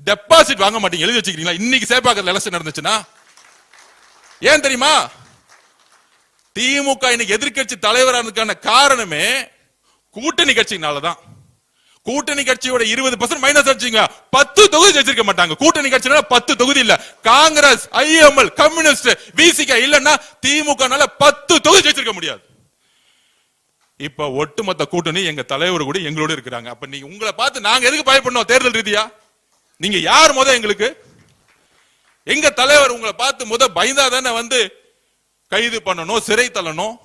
டெபாசிட் வாங்க மாட்டீங்க. எழுதி வச்சுக்கிறீங்களா? இன்னைக்கு சேப்பாக்கத்துல எலெக்ஷன் நடந்துச்சுன்னா ஏன் தெரியுமா? திமுக இன்னைக்கு எதிர்கட்சி தலைவரானதுக்கான காரணமே கூட்டணி கட்சினாலதான். கூட்டணி கட்சியோட 20% மைனஸ் வச்சுங்க 10 தொகுதி ஜெயிச்சிருக்க மாட்டாங்க. கூட்டணி கட்சினால 10 தொகுதி இல்ல. காங்கிரஸ், ஐஎம்எல், கம்யூனிஸ்ட், விசிக இல்லன்னா திமுகனால 10 தொகுதி ஜெயிச்சிருக்க முடியாது. இப்ப ஒட்டுமொத்த கூட்டணி எங்க தலைவர் கூட எங்களோட இருக்கிறாங்க. அப்ப நீங்க உங்களை பார்த்து நாங்க எதுக்கு பயப்படணும்? தேர்தல் ரீதியா நீங்க யார் எங்களுக்கு? எங்க தலைவர் உங்களை பார்த்து பயந்தா தானே வந்து கைது பண்ணணும், சிறை தள்ளணும்.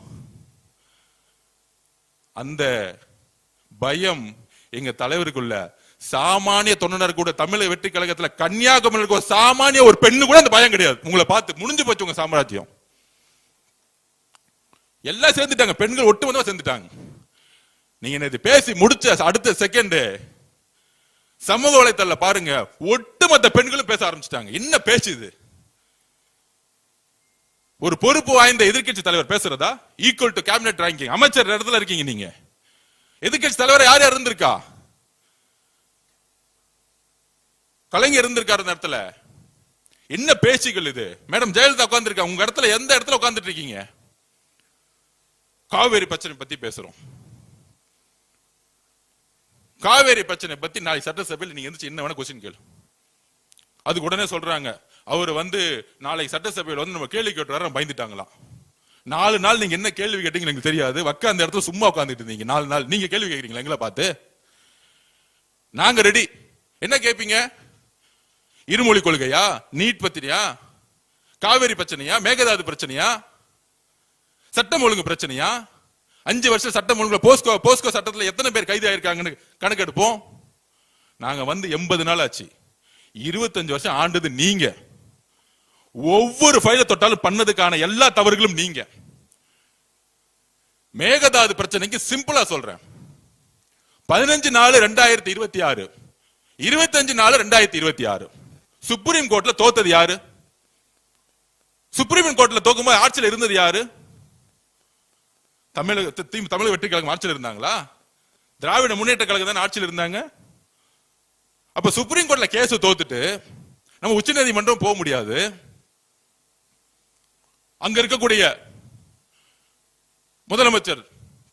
அந்த பயம் எங்க தலைவருக்குள்ள. சாமானிய தொண்டனர் கூட தமிழக வெற்றி கழகத்துல கன்னியாகுமரி சாமானிய ஒரு பெண்ணு கூட அந்த பயம் கிடையாது. உங்களை பார்த்து முடிஞ்சு போச்சு உங்க சாம்ராஜ்யம். எல்லாம் சேர்ந்துட்டாங்க. பெண்கள் ஒட்டுமொத்தமா சேர்ந்துட்டாங்க. நீங்க இது பேசி முடிச்ச அடுத்த செகண்ட் சமூக வலைத்தள பாருங்க, ஒட்டுமொத்த பெண்களும் பேச ஆரம்பிச்சிட்டாங்க. என்ன பேசுது? ஒரு பொறுப்பு வாய்ந்த எதிர்கட்சி தலைவர் பேசுறதா? Equal to cabinet ranking. அமைச்சர் இடத்துல இருக்கீங்க நீங்க. எதிர்கட்சி தலைவர் யார் யார் இருந்திருக்கா? கலைஞர் இருந்திருக்காரு அந்த இடத்துல. என்ன பேச்சுகள் இது? மேடம் ஜெயலலிதா உட்கார்ந்து இருக்கா. உங்க இடத்துல எந்த இடத்துல உட்கார்ந்துட்டு இருக்கீங்க? காவேரி பிரச்சனை பத்தி பேசுறோம். காவேரி பிரச்சனை பத்தி நாளைக்கு சட்டசபையில் நீங்க எந்திரிச்சு என்ன வேணா கொஸ்டின் கேளு. அதுக்கு உடனே சொல்றாங்க அவர் வந்து நாளைக்கு சட்டசபையில் வந்து நம்ம கேள்வி கேட்டு வர பயந்துட்டாங்களாம். 4 நாள் நீங்க என்ன கேள்வி கேட்டீங்க எனக்கு தெரியாது. அந்த இடத்துல சும்மா உட்காந்துட்டு இருந்தீங்க 4 நாள். நீங்க கேள்வி கேட்கறீங்களா எங்களை பார்த்து? நாங்க ரெடி. என்ன கேட்பீங்க? இருமொழி கொள்கையா? நீட் பத்திரியா? காவேரி பிரச்சனையா? மேகதாது பிரச்சனையா? சட்டம் ஒழுங்கு பிரச்சனையா? 5 வருஷம் சட்டம் ஒழுங்குல போஸ்கோ சட்டத்துல எத்தனை பேர் கைது ஆயிருக்காங்கன்னு கணக்கெடுப்போம். நாங்க வந்து 80 நாள் ஆச்சு. 25 வருஷம் ஆண்டது நீங்க. ஒவ்வொரு ஃபைல தொட்டாலும் பண்ணதுக்கான எல்லா தவறுகளும் நீங்க. மேகதாது பிரச்சனைக்கு சிம்பிளா சொல்றேன். 15/4/2026, 25/4/2026 சுப்ரீம் கோர்ட்ல தோத்தது யாரு? சுப்ரீம் கோர்ட்ல தோக்கும்போது ஆட்சியில் இருந்தது யாரு? தமிழக வெற்றி கழகம் ஆட்சியில் இருந்தாங்களா? திராவிட முன்னேற்ற கழகம் தான் ஆட்சியில் இருந்தாங்க. அப்ப சுப்ரீம் கோர்ட்ல கேஸ் தோத்துட்டு நம்ம உச்ச நீதிமன்றம் போக முடியாது. அங்க இருக்கக்கூடிய முதலமைச்சர்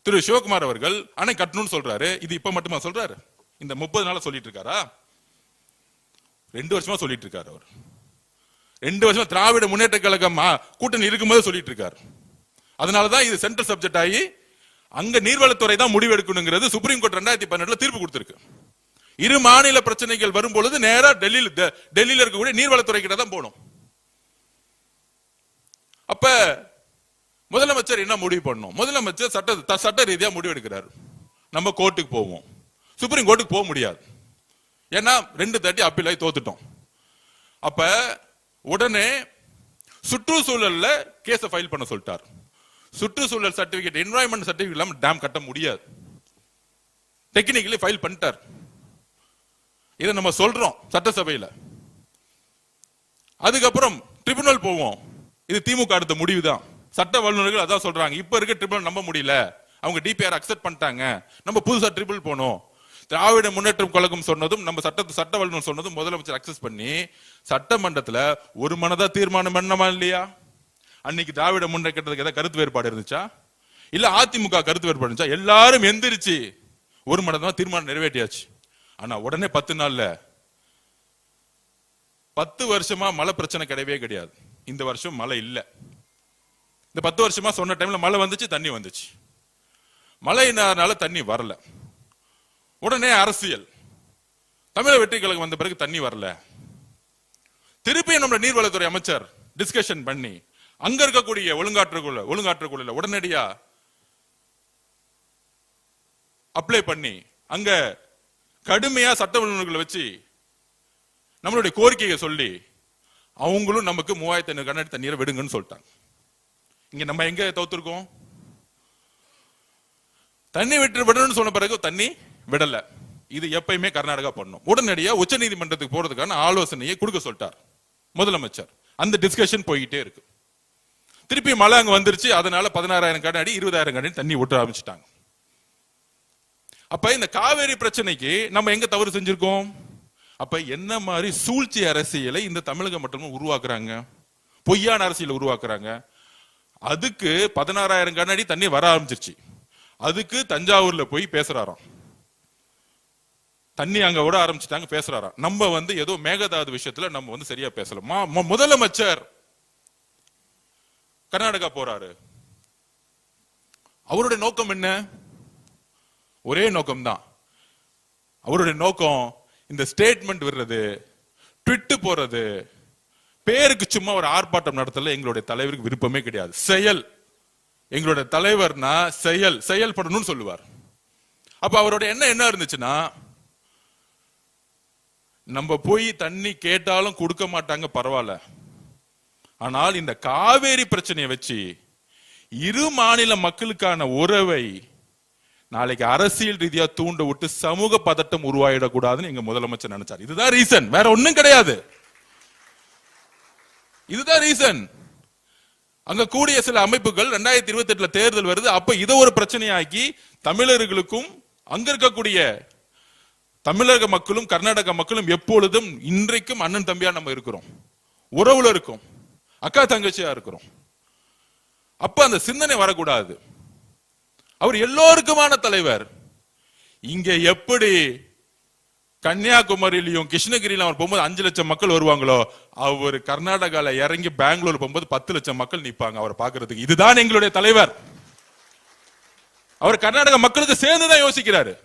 திரு சிவகுமார் அவர்கள் அணை கட்டணும்னு சொல்றாரு. இது இப்ப மட்டுமா சொல்றாரு? இந்த 30 நாளா சொல்லிட்டு இருக்காரா? 2 வருஷமா சொல்லிட்டு இருக்காரு. அவர் 2 வருஷமா திராவிட முன்னேற்ற கழகம் கூட்டணி இருக்கும்போது சொல்லிட்டு இருக்காரு. அதனாலதான் இது சென்ட்ரல் சப்ஜெக்ட் ஆகி அங்க நீர்வளத்துறை தான் முடிவு எடுக்கணுங்கிறது சுப்ரீம் கோர்ட் 2018 தீர்ப்பு கொடுத்திருக்கு. இரு மாநில பிரச்சனைகள் வரும்பொழுது நேரா டெல்லியில இருக்கக்கூடிய நீர்வளத்துறை கிட்ட தான் போகணும். அப்ப முதலமைச்சர் என்ன முடிவு பண்ணணும்? முதலமைச்சர் சட்ட ரீதியா முடிவு எடுக்கிறார். நம்ம கோர்ட்டுக்கு போவோம். சுப்ரீம் கோர்ட்டுக்கு போக முடியாது. ஏன்னா 2 தாட்டி அப்பீல் ஆகி தோத்துட்டோம். அப்ப உடனே சுற்றுச்சூழல்ல கேஸ ஃபைல் பண்ண சொல்லிட்டார். சுற்றுச்சூழல் சர்டிபிகேட், என்வாயன்மெண்ட் சர்டிபிகேட் இல்லாம டேம் கட்ட முடியாது. டெக்னிக்கலி ஃபைல் பண்ணிட்டார். இதை நம்ம சொல்றோம் சட்டசபையில. அதுக்கப்புறம் ட்ரிபியூனல் போவோம். இது திமுக அடுத்த முடிவு தான். சட்ட வல்லுநர்கள் அதான் சொல்றாங்க. இப்ப இருக்க ட்ரிபியூனல் நம்ப முடியல, அவங்க டிபிஆர் அக்செப்ட் பண்ணிட்டாங்க, நம்ம புதுசா ட்ரிபியூனல் போனோம். திராவிட முன்னேற்றம் கழகம் சொன்னதும் நம்ம சட்ட வல்லுநர் சொன்னதும் முதலமைச்சர் அக்சஸ் பண்ணி சட்டமன்றத்தில் ஒரு மனதா தீர்மானம் பண்ணமா இல்லையா? அன்னைக்கு திராவிட முன்னேற்ற கழகத்துக்கு ஏதாவது கருத்து வேறுபாடு இருந்துச்சா? இல்ல அதிமுக கருத்து வேறுபாடு இருந்துச்சா? எல்லாரும் எந்திரிச்சு ஒரு மடங்கு தீர்மானம் நிறைவேற்றியாச்சு. ஆனா உடனே 10 நாள்ல 10 வருஷமா மழை பிரச்சனை கிடையவே கிடையாது. இந்த வருஷம் மழை இல்ல. இந்த 10 வருஷமா சொன்ன டைம்ல மழை வந்துச்சு, தண்ணி வந்துச்சு. மழையினால தண்ணி வரல. உடனே அரசியல், தமிழக வெற்றி கழகம் வந்த பிறகு தண்ணி வரல. திருப்பி நம்ம நீர்வளத்துறை அமைச்சர் டிஸ்கஷன் பண்ணி அங்க இருக்கக்கூடிய ஒழுங்காற்றுக்குள்ள உடனடியா அப்ளை பண்ணி அங்க கடுமையா சட்ட ஒழுங்குகளை வச்சு நம்மளுடைய கோரிக்கையை சொல்லி அவங்களும் நமக்கு 3500 கனஅடி தண்ணீரை விடுங்கன்னு சொல்லிட்டாங்க. இங்க நம்ம எங்க தோத்துருக்கோம்? தண்ணி விடணும்னு சொன்ன பிறகு தண்ணி விடல. இது எப்பயுமே கர்நாடகா பண்ணும். உடனடியா உச்ச நீதிமன்றத்துக்கு போறதுக்கான ஆலோசனையை கொடுக்க சொல்லிட்டார் முதலமைச்சர். அந்த டிஸ்கஷன் போயிட்டே இருக்கு. திருப்பி மழை அங்க வந்துருச்சு. அதனால 16,000 கனஅடி 20,000 கனஅடி தண்ணி விட்டு ஆரம்பிச்சுட்டாங்க. அப்ப இந்த காவேரி பிரச்சனைக்கு நம்ம எங்க தவறு செஞ்சிருக்கோம்? அப்ப என்ன மாதிரி சூழ்ச்சி அரசியலை இந்த தமிழகம் மட்டும் உருவாக்குறாங்க, பொய்யான அரசியலை உருவாக்குறாங்க. அதுக்கு 16,000 கனஅடி தண்ணி வர ஆரம்பிச்சிருச்சு. அதுக்கு தஞ்சாவூர்ல போய் பேசுறாராம், தண்ணி அங்க விட ஆரம்பிச்சுட்டாங்க, பேசுறாராம். நம்ம ஏதோ மேகதாது விஷயத்துல நம்ம சரியா பேசல. முதலமைச்சர் கர்நாடகா போறாரு. அவருடைய நோக்கம் என்ன? ஒரே நோக்கம் தான். அவருடைய நோக்கம் இந்த ஸ்டேட்மெண்ட் விடுறது, ட்விட் போறது, பேருக்கு சும்மா ஒரு ஆர்ப்பாட்டம் நடத்தல எங்களுடைய தலைவருக்கு விருப்பமே கிடையாது. செயல், எங்களுடைய தலைவர்னா செயல்படணும்னு சொல்லுவார். அப்ப அவருடைய என்ன இருந்துச்சுன்னா, நம்ம போய் தண்ணி கேட்டாலும் கொடுக்க மாட்டாங்க, பரவாயில்ல. ஆனால் இந்த காவேரி பிரச்சனையை வச்சு இரு மாநில மக்களுக்கான உறவை நாளைக்கு அரசியல் ரீதியா தூண்ட விட்டு சமூக பதட்டம் உருவாயிடக்கூடாதுன்னு எங்க முதலமைச்சர் நினைச்சார். இதுதான் ரீசன், வேற ஒண்ணும் கிடையாது. இதுதான் ரீசன். அங்க கூடிய சில அமைப்புகள் 2028 தேர்தல் வருது. அப்ப இதை ஒரு பிரச்சனையாக்கி தமிழர்களுக்கும் அங்க இருக்கக்கூடிய தமிழக மக்களும் கர்நாடக மக்களும் எப்பொழுதும் இன்றைக்கும் அண்ணன் தம்பியா நம்ம இருக்கிறோம், உறவுல இருக்கும், அக்கா தங்கச்சியா இருக்கிறோம். அப்ப அந்த சிந்தனை வரக்கூடாது. அவர் எல்லோருக்குமான தலைவர். இங்க எப்படி கன்னியாகுமரியிலும் கிருஷ்ணகிரியிலும் அவர் போகும்போது 5 லட்சம் மக்கள் வருவாங்களோ, அவர் கர்நாடகால இறங்கி பெங்களூர் போகும்போது 10 லட்சம் மக்கள் நிற்பாங்க அவரை பாக்குறதுக்கு. இதுதான் எங்களுடைய தலைவர். அவர் கர்நாடக மக்களுக்கு சேர்ந்துதான் யோசிக்கிறாரு,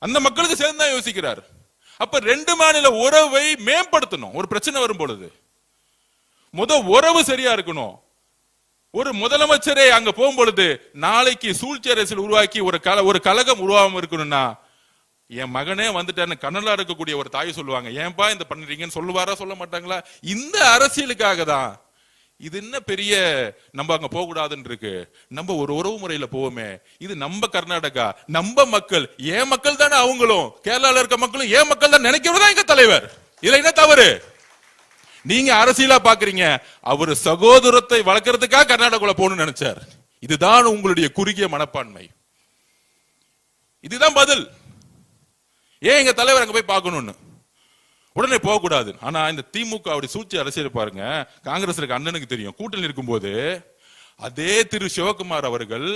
அந்த மக்களுக்கு சேர்ந்துதான் யோசிக்கிறார். அப்ப 2 மாநில உறவை மேம்படுத்தணும். ஒரு பிரச்சனை வரும் பொழுது உறவு சரியா இருக்கணும். ஒரு முதலமைச்சரே அங்க போகும்பொழுது நாளைக்கு சூழ்ச்சி அரசியல் உருவாக்கி ஒரு கழகம் உருவாகாம இருக்கணும்னா, என் மகனே வந்துட்டான்னு கண்ணலா இருக்கக்கூடிய ஒரு தாய் சொல்லுவாங்க, ஏன்பா இந்த பண்றீங்கன்னு சொல்லுவாரா, சொல்ல மாட்டாங்களா? இந்த அரசியலுக்காக தான். இது என்ன பெரிய நம்ம அங்க போக கூடாதுன்னு இருக்கு. நம்ம ஒரு உறவு முறையில போவோமே, இது நம்ம கர்நாடகா, நம்ம மக்கள், ஏன் மக்கள் தானே அவங்களும், கேரளால இருக்க மக்களும் ஏன் மக்கள் தான் நினைக்கிறதா எங்க தலைவர். இதுல என்ன தவறு? நீங்க அரசியலா பாக்குறீங்க. அவர் சகோதரத்தை வளர்க்கறதுக்காக கர்நாடகால போகணும்னு நினைச்சார். இதுதான் உங்களுடைய குறுகிய மனப்பான்மை. இதுதான் பதில். ஏன் எங்க தலைவர் அங்க போய் பார்க்கணும்னு உடனே போக கூடாது. ஆனா இந்த திமுக அப்படி சூழ்ச்சி அரசியல் பாருங்க. காங்கிரஸ் இருக்க அண்ணனுக்கு தெரியும், கூட்டணி இருக்கும்போது அதே திரு சிவகுமார் அவர்கள்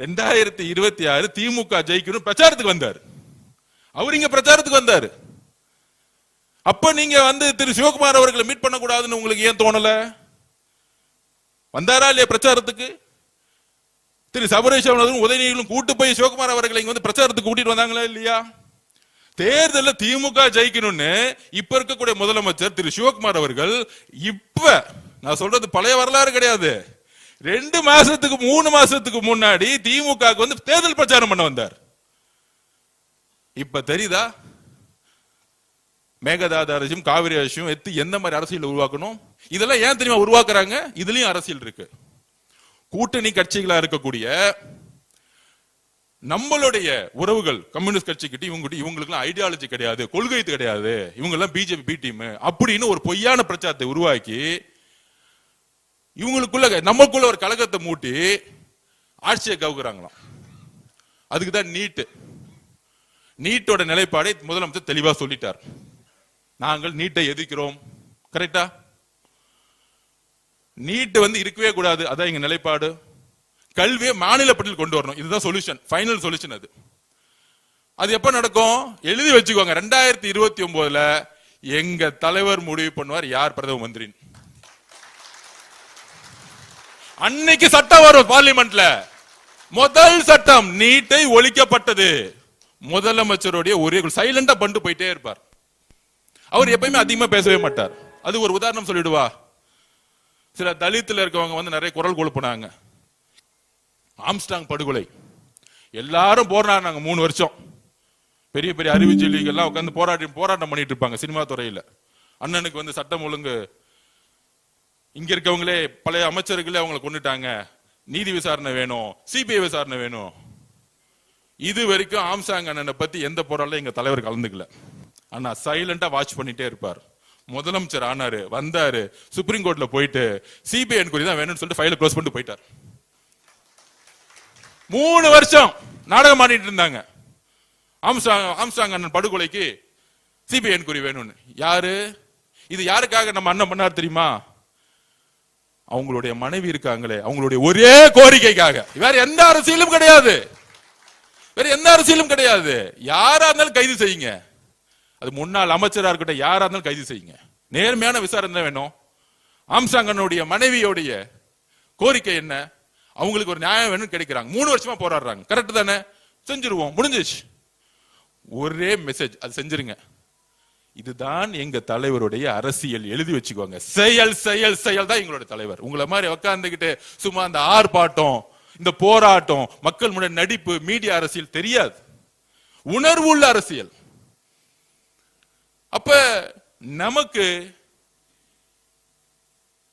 2026 திமுக ஜெயிக்கணும் பிரச்சாரத்துக்கு வந்தார். அவர் இங்க பிரச்சாரத்துக்கு வந்தார். அப்ப நீங்க திரு சிவகுமார் அவர்களை மீட் பண்ண கூடாதுன்னு உங்களுக்கு ஏன் தோணல? வந்தாரா இல்லையா பிரச்சாரத்துக்கு? திரு சபரேஷ் உதயநிதிகளும் கூட்டு போய் சிவகுமார் அவர்களை இங்க பிரச்சாரத்துக்கு கூட்டிட்டு வந்தாங்களா இல்லையா? தேர்தலில் திமுக ஜெயிக்கணும்னு இப்ப இருக்கக்கூடிய முதலமைச்சர் திரு சிவகுமார் அவர்கள், இப்ப நான் சொல்றது பழைய வரலாறு கிடையாது, 2 மாசத்துக்கு 3 மாசத்துக்கு முன்னாடி திமுக தேர்தல் பிரச்சாரம் பண்ண வந்தார். இப்ப தெரியுதா மேகதாது அரசியும் காவிரி அரசியும் எந்த மாதிரி அரசியல் உருவாக்கணும்? இதெல்லாம் ஏன் தெரியுமா உருவாக்குறாங்க? இதுலயும் அரசியல் இருக்கு. கூட்டணி கட்சிகளா இருக்கக்கூடிய நம்மளுடைய உறவுகள் கம்யூனிஸ்ட் கட்சி கிட்ட இவங்களுக்கு ஐடியாலஜி கிடையாது, கொள்கை கிடையாது, இவங்க எல்லாம் பிஜேபி பி டீம் அப்படின்னு ஒரு பொய்யான பிரச்சாரத்தை உருவாக்கி இவங்களுக்குள்ள நமக்குள்ள ஒரு கலகத்தை மூட்டி ஆட்சியை கவுக்குறாங்களாம். அதுக்குதான் நீட்டோட நிலைப்பாடை முதலமைச்சர் தெளிவா சொல்லிட்டார். நாங்கள் நீட்டை எதிர்க்கிறோம். கரெக்டா? நீட் இருக்கவே கூடாது, அதான் எங்க நிலைப்பாடு. கல்வியை மாநில பட்டியல் கொண்டு வரணும், இதுதான் சொல்யூஷன், ஃபைனல் சொல்யூஷன். அது எப்ப நடக்கும் எழுதி வச்சுக்கோங்க. 2029 எங்க தலைவர் முடிவு பண்ணுவார் யார் பிரதம மந்திரி. அன்னைக்கு சட்டம் வரும் பார்லிமெண்ட்ல. முதல் சட்டம் நீட்டை ஒழிக்கப்பட்டது. முதலமைச்சருடைய ஒரே சைலண்டா பண்ணிட்டு போயிட்டே இருப்பார். அவர் எப்பயுமே அதிகமா பேசவே மாட்டார். அது ஒரு உதாரணம் சொல்லிடுவா. சில தலித்துல இருக்கவங்க நிறைய குரல் கொடுப்பாங்க. ஆம்ஸ்டாங் படுகொலை எல்லாரும் போராடினாங்க 3 வருஷம். பெரிய பெரிய அறிவுஜீவிகள் உட்கார்ந்து போராட்டம் பண்ணிட்டு இருப்பாங்க சினிமா துறையில. அண்ணனுக்கு சட்டம் ஒழுங்கு, இங்க இருக்கவங்களே பழைய அமைச்சர்களே அவங்களை கொண்டுட்டாங்க, நீதி விசாரணை வேணும், சிபிஐ விசாரணை வேணும். இது வரைக்கும் ஆம்சாங் அண்ணனை பத்தி எந்த போராட்டம் எங்க தலைவர் கலந்துக்கல. ஆனா சைலண்டா வாட்ச் பண்ணிட்டே இருப்பார். முதலமைச்சர் ஆனாரு, வந்தாரு, சுப்ரீம் கோர்ட்ல போயிட்டு சிபிஐ என்கொயரி தான் வேணும்னு சொல்லிட்டு ஃபைலை க்ளோஸ் பண்ணிட்டு போயிட்டார். 3 வருஷம் நாடகம் ஆடிட்டு இருந்தாங்க. ஆம்ஸ்டாங் அண்ணன் படுகொலைக்கு சிபிஐ என்கொயரி வேணும்னு. யாரு இது? யாருக்காக நம்ம அண்ணன் பண்ணார் தெரியுமா? அவங்களுடைய மனைவி இருக்காங்களே, அவங்களுடைய ஒரே கோரிக்கைக்காக. வேற எந்த அரசியலும் கிடையாது, வேற எந்த அரசியலும் கிடையாது. யாரா இருந்தாலும் கைது செய்யுங்க. அது முன்னாள் அமைச்சரா இருக்கட்டும், யாரா இருந்தாலும் கைது செய்யுங்க. நேர்மையான விசாரணை வேணும். ஆம்ஸ்டாங்கனுடைய மனைவியோடைய கோரிக்கை என்ன? அவங்களுக்கு ஒரு நியாயம் வேணும் கிடைக்கிறாங்க. 3 வருஷமா போராடுறாங்க. கரெக்ட் தானே? செஞ்சிருவோம், முடிஞ்சிச்சு. ஒரே மெசேஜ், அது செஞ்சிருங்க. இதுதான் எங்க தலைவருடைய அரசியல். எழுதி வச்சுக்கோங்க. செயல் செயல் செயல் தான் எங்களுடைய தலைவர். உங்களை மாதிரி உட்கார்ந்துகிட்டு சும்மா அந்த ஆர்ப்பாட்டம், இந்த போராட்டம், மக்கள் முன்னாடி நடிப்பு, மீடியா அரசியல் தெரியாது. உணர்வு உள்ள அரசியல். அப்ப நமக்கு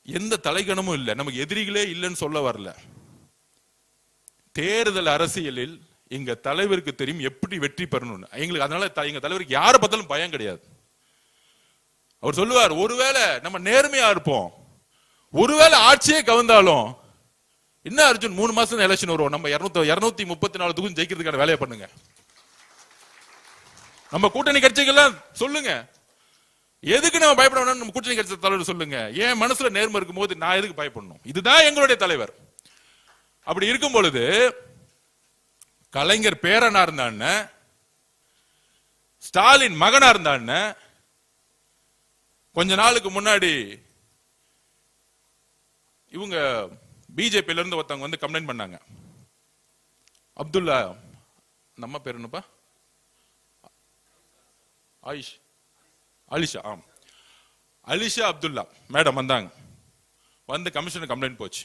எந்த தலைகணமும் இல்லை, நமக்கு எதிரிகளே இல்லைன்னு சொல்ல வரல. தேர்தல் அரசியலில் எங்க தலைவருக்கு தெரியும் எப்படி வெற்றி பெறணும் எங்களுக்கு. அதனால எங்க தலைவருக்கு யாரை பார்த்தாலும் பயம் கிடையாது. அவர் சொல்லுவார், ஒருவேளை நம்ம நேர்மையா இருப்போம், ஒருவேளை ஆட்சியே கவர்ந்தாலும் என்ன அர்ஜுன் 3 மாசம் எலெக்ஷன் வரும், நம்ம 234 தொகுதி ஜெயிக்கிறதுக்கான வேலையை பண்ணுங்க. நம்ம கூட்டணி கட்சிகள்லாம் சொல்லுங்க, எதுக்கு நம்ம பயப்பட வேணும்? நம்ம கூட்டணி கட்சி தலைவர் சொல்லுங்க. என் மனசுல நேர்மை இருக்கும் போது நான் எதுக்கு பயப்படணும்? இதுதான் எங்களுடைய தலைவர். அப்படி இருக்கும் பொழுது கலைஞர் பேரனா இருந்தான், ஸ்டாலின் மகனா இருந்தான். கொஞ்ச நாளுக்கு முன்னாடி இவங்க பிஜேபியில இருந்து ஒருத்தவங்க கம்ப்ளைண்ட் பண்ணாங்க. அப்துல்லா, நம்ம பேர் என்னப்பா? அலிஷா அப்துல்லா மேடம் வந்தாங்க. கமிஷனர் கம்ப்ளைண்ட் போச்சு.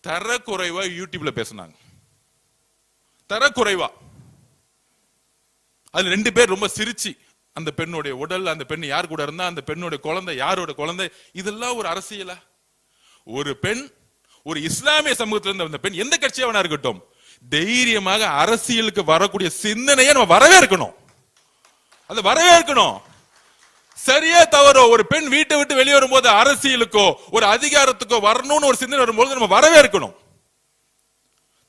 தரக்குறைவா யூடியூப்ல பேசினாங்க. தரக்குறைவா. அது 2 பேர் ரொம்ப சிரிச்சு, அந்த பெண்ணுடைய உடல், அந்த பெண் யார் கூட இருந்தா, அந்த பெண்ணுடைய குழந்தை யாரோட குழந்தை, இதெல்லாம் ஒரு அரசியலா? ஒரு பெண், ஒரு இஸ்லாமிய சமூகத்தில் இருந்த அந்த பெண், எந்த கட்சியா இருக்கட்டும், தைரியமாக அரசியலுக்கு வரக்கூடிய சிந்தனையை நம்ம வரவேற்கணும். அது வரவேற்கணும். சரியா தவறோ, ஒரு பெண் வீட்டை விட்டு வெளியே வரும்போது அரசியலுக்கோ ஒரு அதிகாரத்துக்கோ வரணும்னு ஒரு சிந்தனை வரும்போது நம்ம வரவேற்கணும்.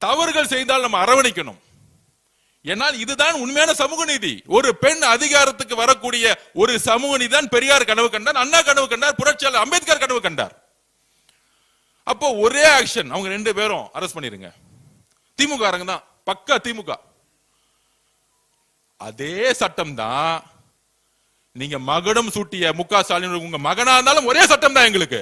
தவறுகள் செய்தால் நம்ம அரவணைக்கணும். ஏனால் இதுதான் உண்மையான சமூக நீதி. ஒரு பெண் அதிகாரத்துக்கு வரக்கூடிய ஒரு சமூக நீதி தான் பெரியார் கனவு கண்டார், அண்ணா கனவு கண்டார், புரட்சியாளர் அம்பேத்கர் கனவு கண்டார். அப்போ ஒரே ஆக்ஷன், அவங்க 2 பேரும் அரெஸ்ட் பண்ணிருங்க. திமுக தான், பக்கா திமுக. அதே சட்டம் தான் நீங்க மகுடம் சூட்டிய முக ஸ்டாலின் உங்க மகனா இருந்தாலும் ஒரே சட்டம் தான் எங்களுக்கு.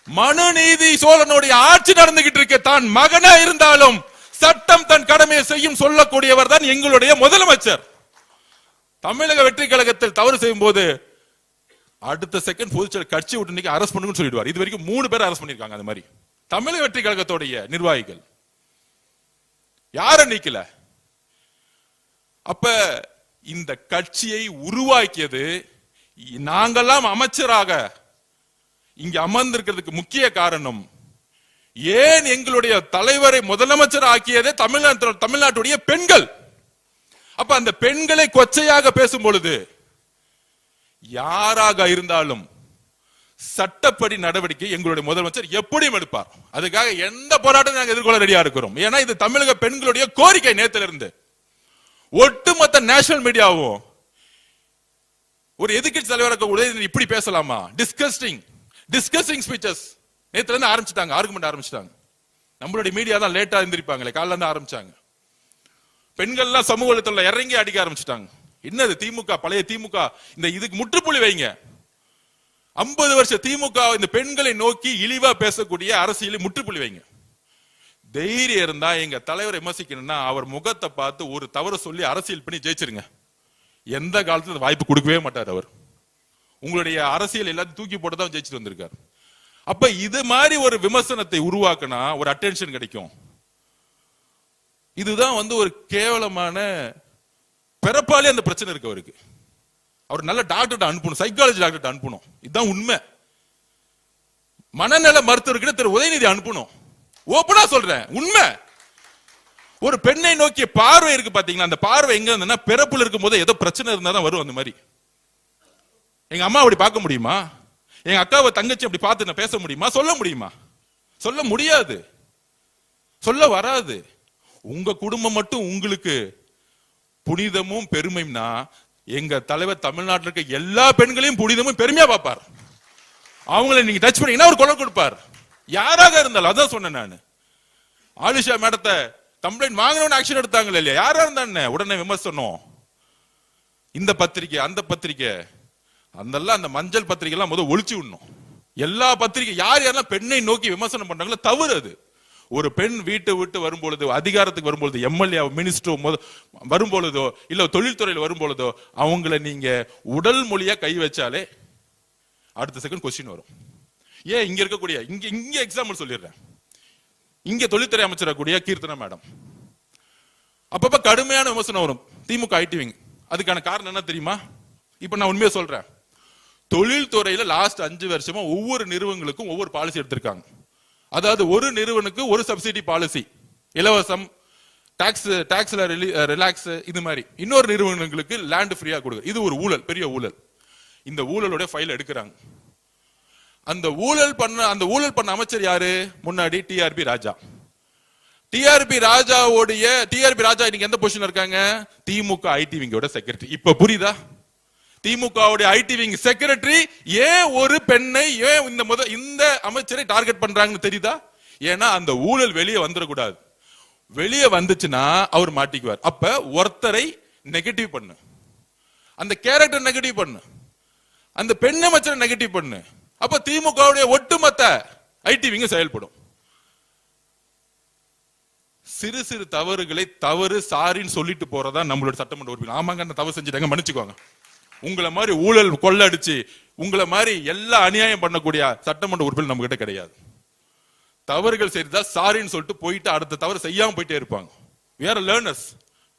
மனு நீதி சோழனுடைய ஆட்சி நடந்துகிட்டு இருக்கு. தான் மகனா இருந்தாலும் சட்டம் தன் கடமையை செய்யும் சொல்லக்கூடியவர் தான் எங்களுடைய முதலமைச்சர். தமிழக வெற்றி கழகத்தில் தவறு செய்யும் போது அடுத்த செகண்ட் பொதுச்செயலர் கட்சி விட்டு இன்னைக்கு அரெஸ்ட் பண்ணுங்கன்னு சொல்லிடுவார். இது வரைக்கும் 3 பேர் அரெஸ்ட் பண்ணிருக்காங்க. அந்த மாதிரி தமிழக வெற்றி கழகத்துடைய நிர்வாகிகள் யார நீக்கல. அப்ப இந்த கட்சியை உருவாக்கியது நாங்கெல்லாம் அமைச்சராக இங்க அமர்ந்திருக்கிறதுக்கு முக்கிய காரணம், ஏன் எங்களுடைய தலைவரை முதலமைச்சர் ஆக்கியதே தமிழ்நாட்டுடைய பெண்கள். அப்ப அந்த பெண்களை கொச்சையாக பேசும் பொழுது யாராக இருந்தாலும் சட்டப்படி நடவடிக்கை எங்களுடைய முதலமைச்சர் எப்படியும் எடுப்பார். அதுக்காக எந்த போராட்டம் நாங்கள் எதிர்கொள்ள ரெடியா இருக்கிறோம். ஏன்னா இது தமிழக பெண்களுடைய கோரிக்கை. நேத்துல இருந்து ஒட்டுமொத்த நேஷனல் மீடியாவும் ஒரு எதிர்க்கட்சி தலைவராக இப்படி பேசலாமா? டிஸ்கஸ்டிங். டிஸ்கசிங் ஸ்பீச்சஸ் நேத்துல இருந்து ஆரம்பிச்சிட்டாங்க, ஆர்குமெண்ட் ஆரம்பிச்சிட்டாங்க. நம்மளுடைய மீடியா தான் லேட்டா எந்திரிப்பாங்களே, காலைல இருந்து ஆரம்பிச்சாங்க. பெண்கள்லாம் சமூக வலைத்தளத்துல இறங்கி அடிக்க ஆரம்பிச்சிட்டாங்க. என்னது திமுக, பழைய திமுக, இந்த இதுக்கு முற்றுப்புள்ளி வைங்க. 50 வருஷ திமுக இந்த பெண்களை நோக்கி இழிவா பேசக்கூடிய அரசியலை முற்றுப்புள்ளி வைங்க. தைரியம் இருந்தா எங்க தலைவரை விமர்சிக்கணும்னா அவர் முகத்தை பார்த்து ஒரு தவறு சொல்லி அரசியல் பண்ணி ஜெயிச்சிருங்க. எந்த காலத்துல வாய்ப்பு கொடுக்கவே மாட்டார் அவர். உங்களுடைய அரசியல் எல்லாத்தையும் தூக்கி போட்டுதான் ஜெயிச்சுட்டு வந்திருக்காரு. அப்ப இது மாதிரி ஒரு விமர்சனத்தை உருவாக்கினா ஒரு அட்டென்ஷன் கிடைக்கும். இதுதான் ஒரு கேவலமான பிறப்பாலே அந்த பிரச்சனை இருக்கு அவருக்கு. அவர் நல்ல டாக்டர் அனுப்பணும், சைக்காலஜி டாக்டர் அனுப்பணும். இதுதான் உண்மை. மனநல மருத்துவர்கிட்ட திரு உதயநிதி அனுப்பணும். ஓப்பனா சொல்றேன், உண்மை. ஒரு பெண்ணை நோக்கிய பார்வை இருக்கு பாத்தீங்களா, அந்த பார்வை எங்க இருந்ததுன்னா பிறப்புல இருக்கும் போது ஏதோ பிரச்சனை இருந்தா தான் வரும். அந்த மாதிரி எங்க அம்மா அப்படி பார்க்க முடியுமா? எங்க அக்காவை தங்கச்சி அப்படி பார்த்து நான் பேச முடியுமா? சொல்ல முடியுமா? சொல்ல முடியாது, சொல்ல வராது. உங்க குடும்பம் மட்டும் உங்களுக்கு புனிதமும் பெருமைனா எங்க தலைவர் தமிழ்நாட்டில் இருக்க எல்லா பெண்களையும் புனிதமும் பெருமையா பார்ப்பார். அவங்களை நீங்க டச் பண்ணீங்கன்னா ஒரு குரல் கொடுப்பார், யாராக இருந்தாலும். அதான் சொன்னேன் நான். ஆலிஷா மேடத்தை கம்ப்ளைண்ட் வாங்கணும்னு ஆக்ஷன் எடுத்தாங்க இல்லையா, யாரா இருந்தா உடனே விமர்சனம். இந்த பத்திரிகை அந்த பத்திரிகை அந்த மஞ்சள் பத்திரிகை எல்லாம் முதல் ஒழிச்சு விடணும். எல்லா பத்திரிகை யாரெல்லாம் பெண்ணை நோக்கி விமர்சனம் பண்றாங்களோ தவறு அது. ஒரு பெண் வீட்டை விட்டு வரும்பொழுது, அதிகாரத்துக்கு வரும்பொழுது, எம்எல்ஏ மினிஸ்டர் வரும்பொழுதோ இல்ல தொழில்துறையில் வரும்பொழுதோ அவங்களை நீங்க உடல் மொழியா கை வச்சாலே அடுத்த செகண்ட் கொஸ்டின் வரும். ஏன் இங்க இருக்கக்கூடிய இங்க எக்ஸாம்பிள் சொல்லிடுறேன். இங்க தொழில்துறை அமைச்சராகக்கூடிய கீர்த்தனா மேடம் அப்பப்ப கடுமையான விமர்சனம் வரும் திமுக ஐடி விங். அதுக்கான காரணம் என்ன தெரியுமா? இப்ப நான் உண்மையா சொல்றேன். தொழில்துறையில லாஸ்ட் 5 வருஷமா ஒவ்வொரு நிறுவனங்களுக்கும் ஒவ்வொரு பாலிசி எடுத்திருக்காங்க. அதாவது ஒரு நிறுவனுக்கு ஒரு சப்சிடி பாலிசி, இலவசம், டாக்ஸ்ல ரிலாக்ஸ், இது மாதிரி. இன்னொரு நிறுவனங்களுக்கு லேண்ட் ஃப்ரீயா கொடுக்குது. இது ஒரு ஊழல், பெரிய ஊழல். இந்த ஊழலோட ஃபைல் எடுக்கிறாங்க. அந்த ஊழல் பண்ண அமைச்சர் யாரு? முன்னாடி டிஆர்பி ராஜா. டிஆர்பி ராஜா இன்னைக்கு எந்த பொசிஷன் இருக்காங்க? திமுக ஐடி விங்கோட செக்ரட்டரி. இப்ப புரியுதா? திமுக ஐடி விங் செக்ரட்டரி ஏன் ஒரு பெண்ணை, ஏன் இந்த அமைச்சரை டார்கெட் பண்றாங்கன்னு தெரியுதா? ஏன்னா அந்த ஊழல் வெளியே வந்துடக்கூடாது. வெளியே வந்துச்சுன்னா அவர் மாட்டிக்குவார். அப்ப ஒருத்தரை நெகட்டிவ் பண்ணு, அந்த கேரக்டர் நெகட்டிவ் பண்ணு, அந்த பெண் அமைச்சரை நெகட்டிவ் பண்ணு. அப்ப திமுக ஒட்டுமொத்த ஐடி விங் செயல்படும். சிறு சிறு தவறுகளை சாரின்னு சொல்லிட்டு போறதா நம்மளோட சட்டமன்ற உறுப்பினர். ஆமாங்க, நான் தவறு செஞ்சுட்டாங்க, மன்னிச்சுக்கோங்க. உங்களை மாதிரி ஊழல் கொள்ளடிச்சு உங்களை மாதிரி எல்லா அநியாயம் பண்ணக்கூடிய சட்டமன்ற உறுப்பினர் நம்ம கிட்ட கிடையாது. தவறுகள் செய்தா சாரின்னு சொல்லிட்டு போயிட்டு அடுத்த தவறு செய்யாம போயிட்டே இருப்பாங்க. we are learners.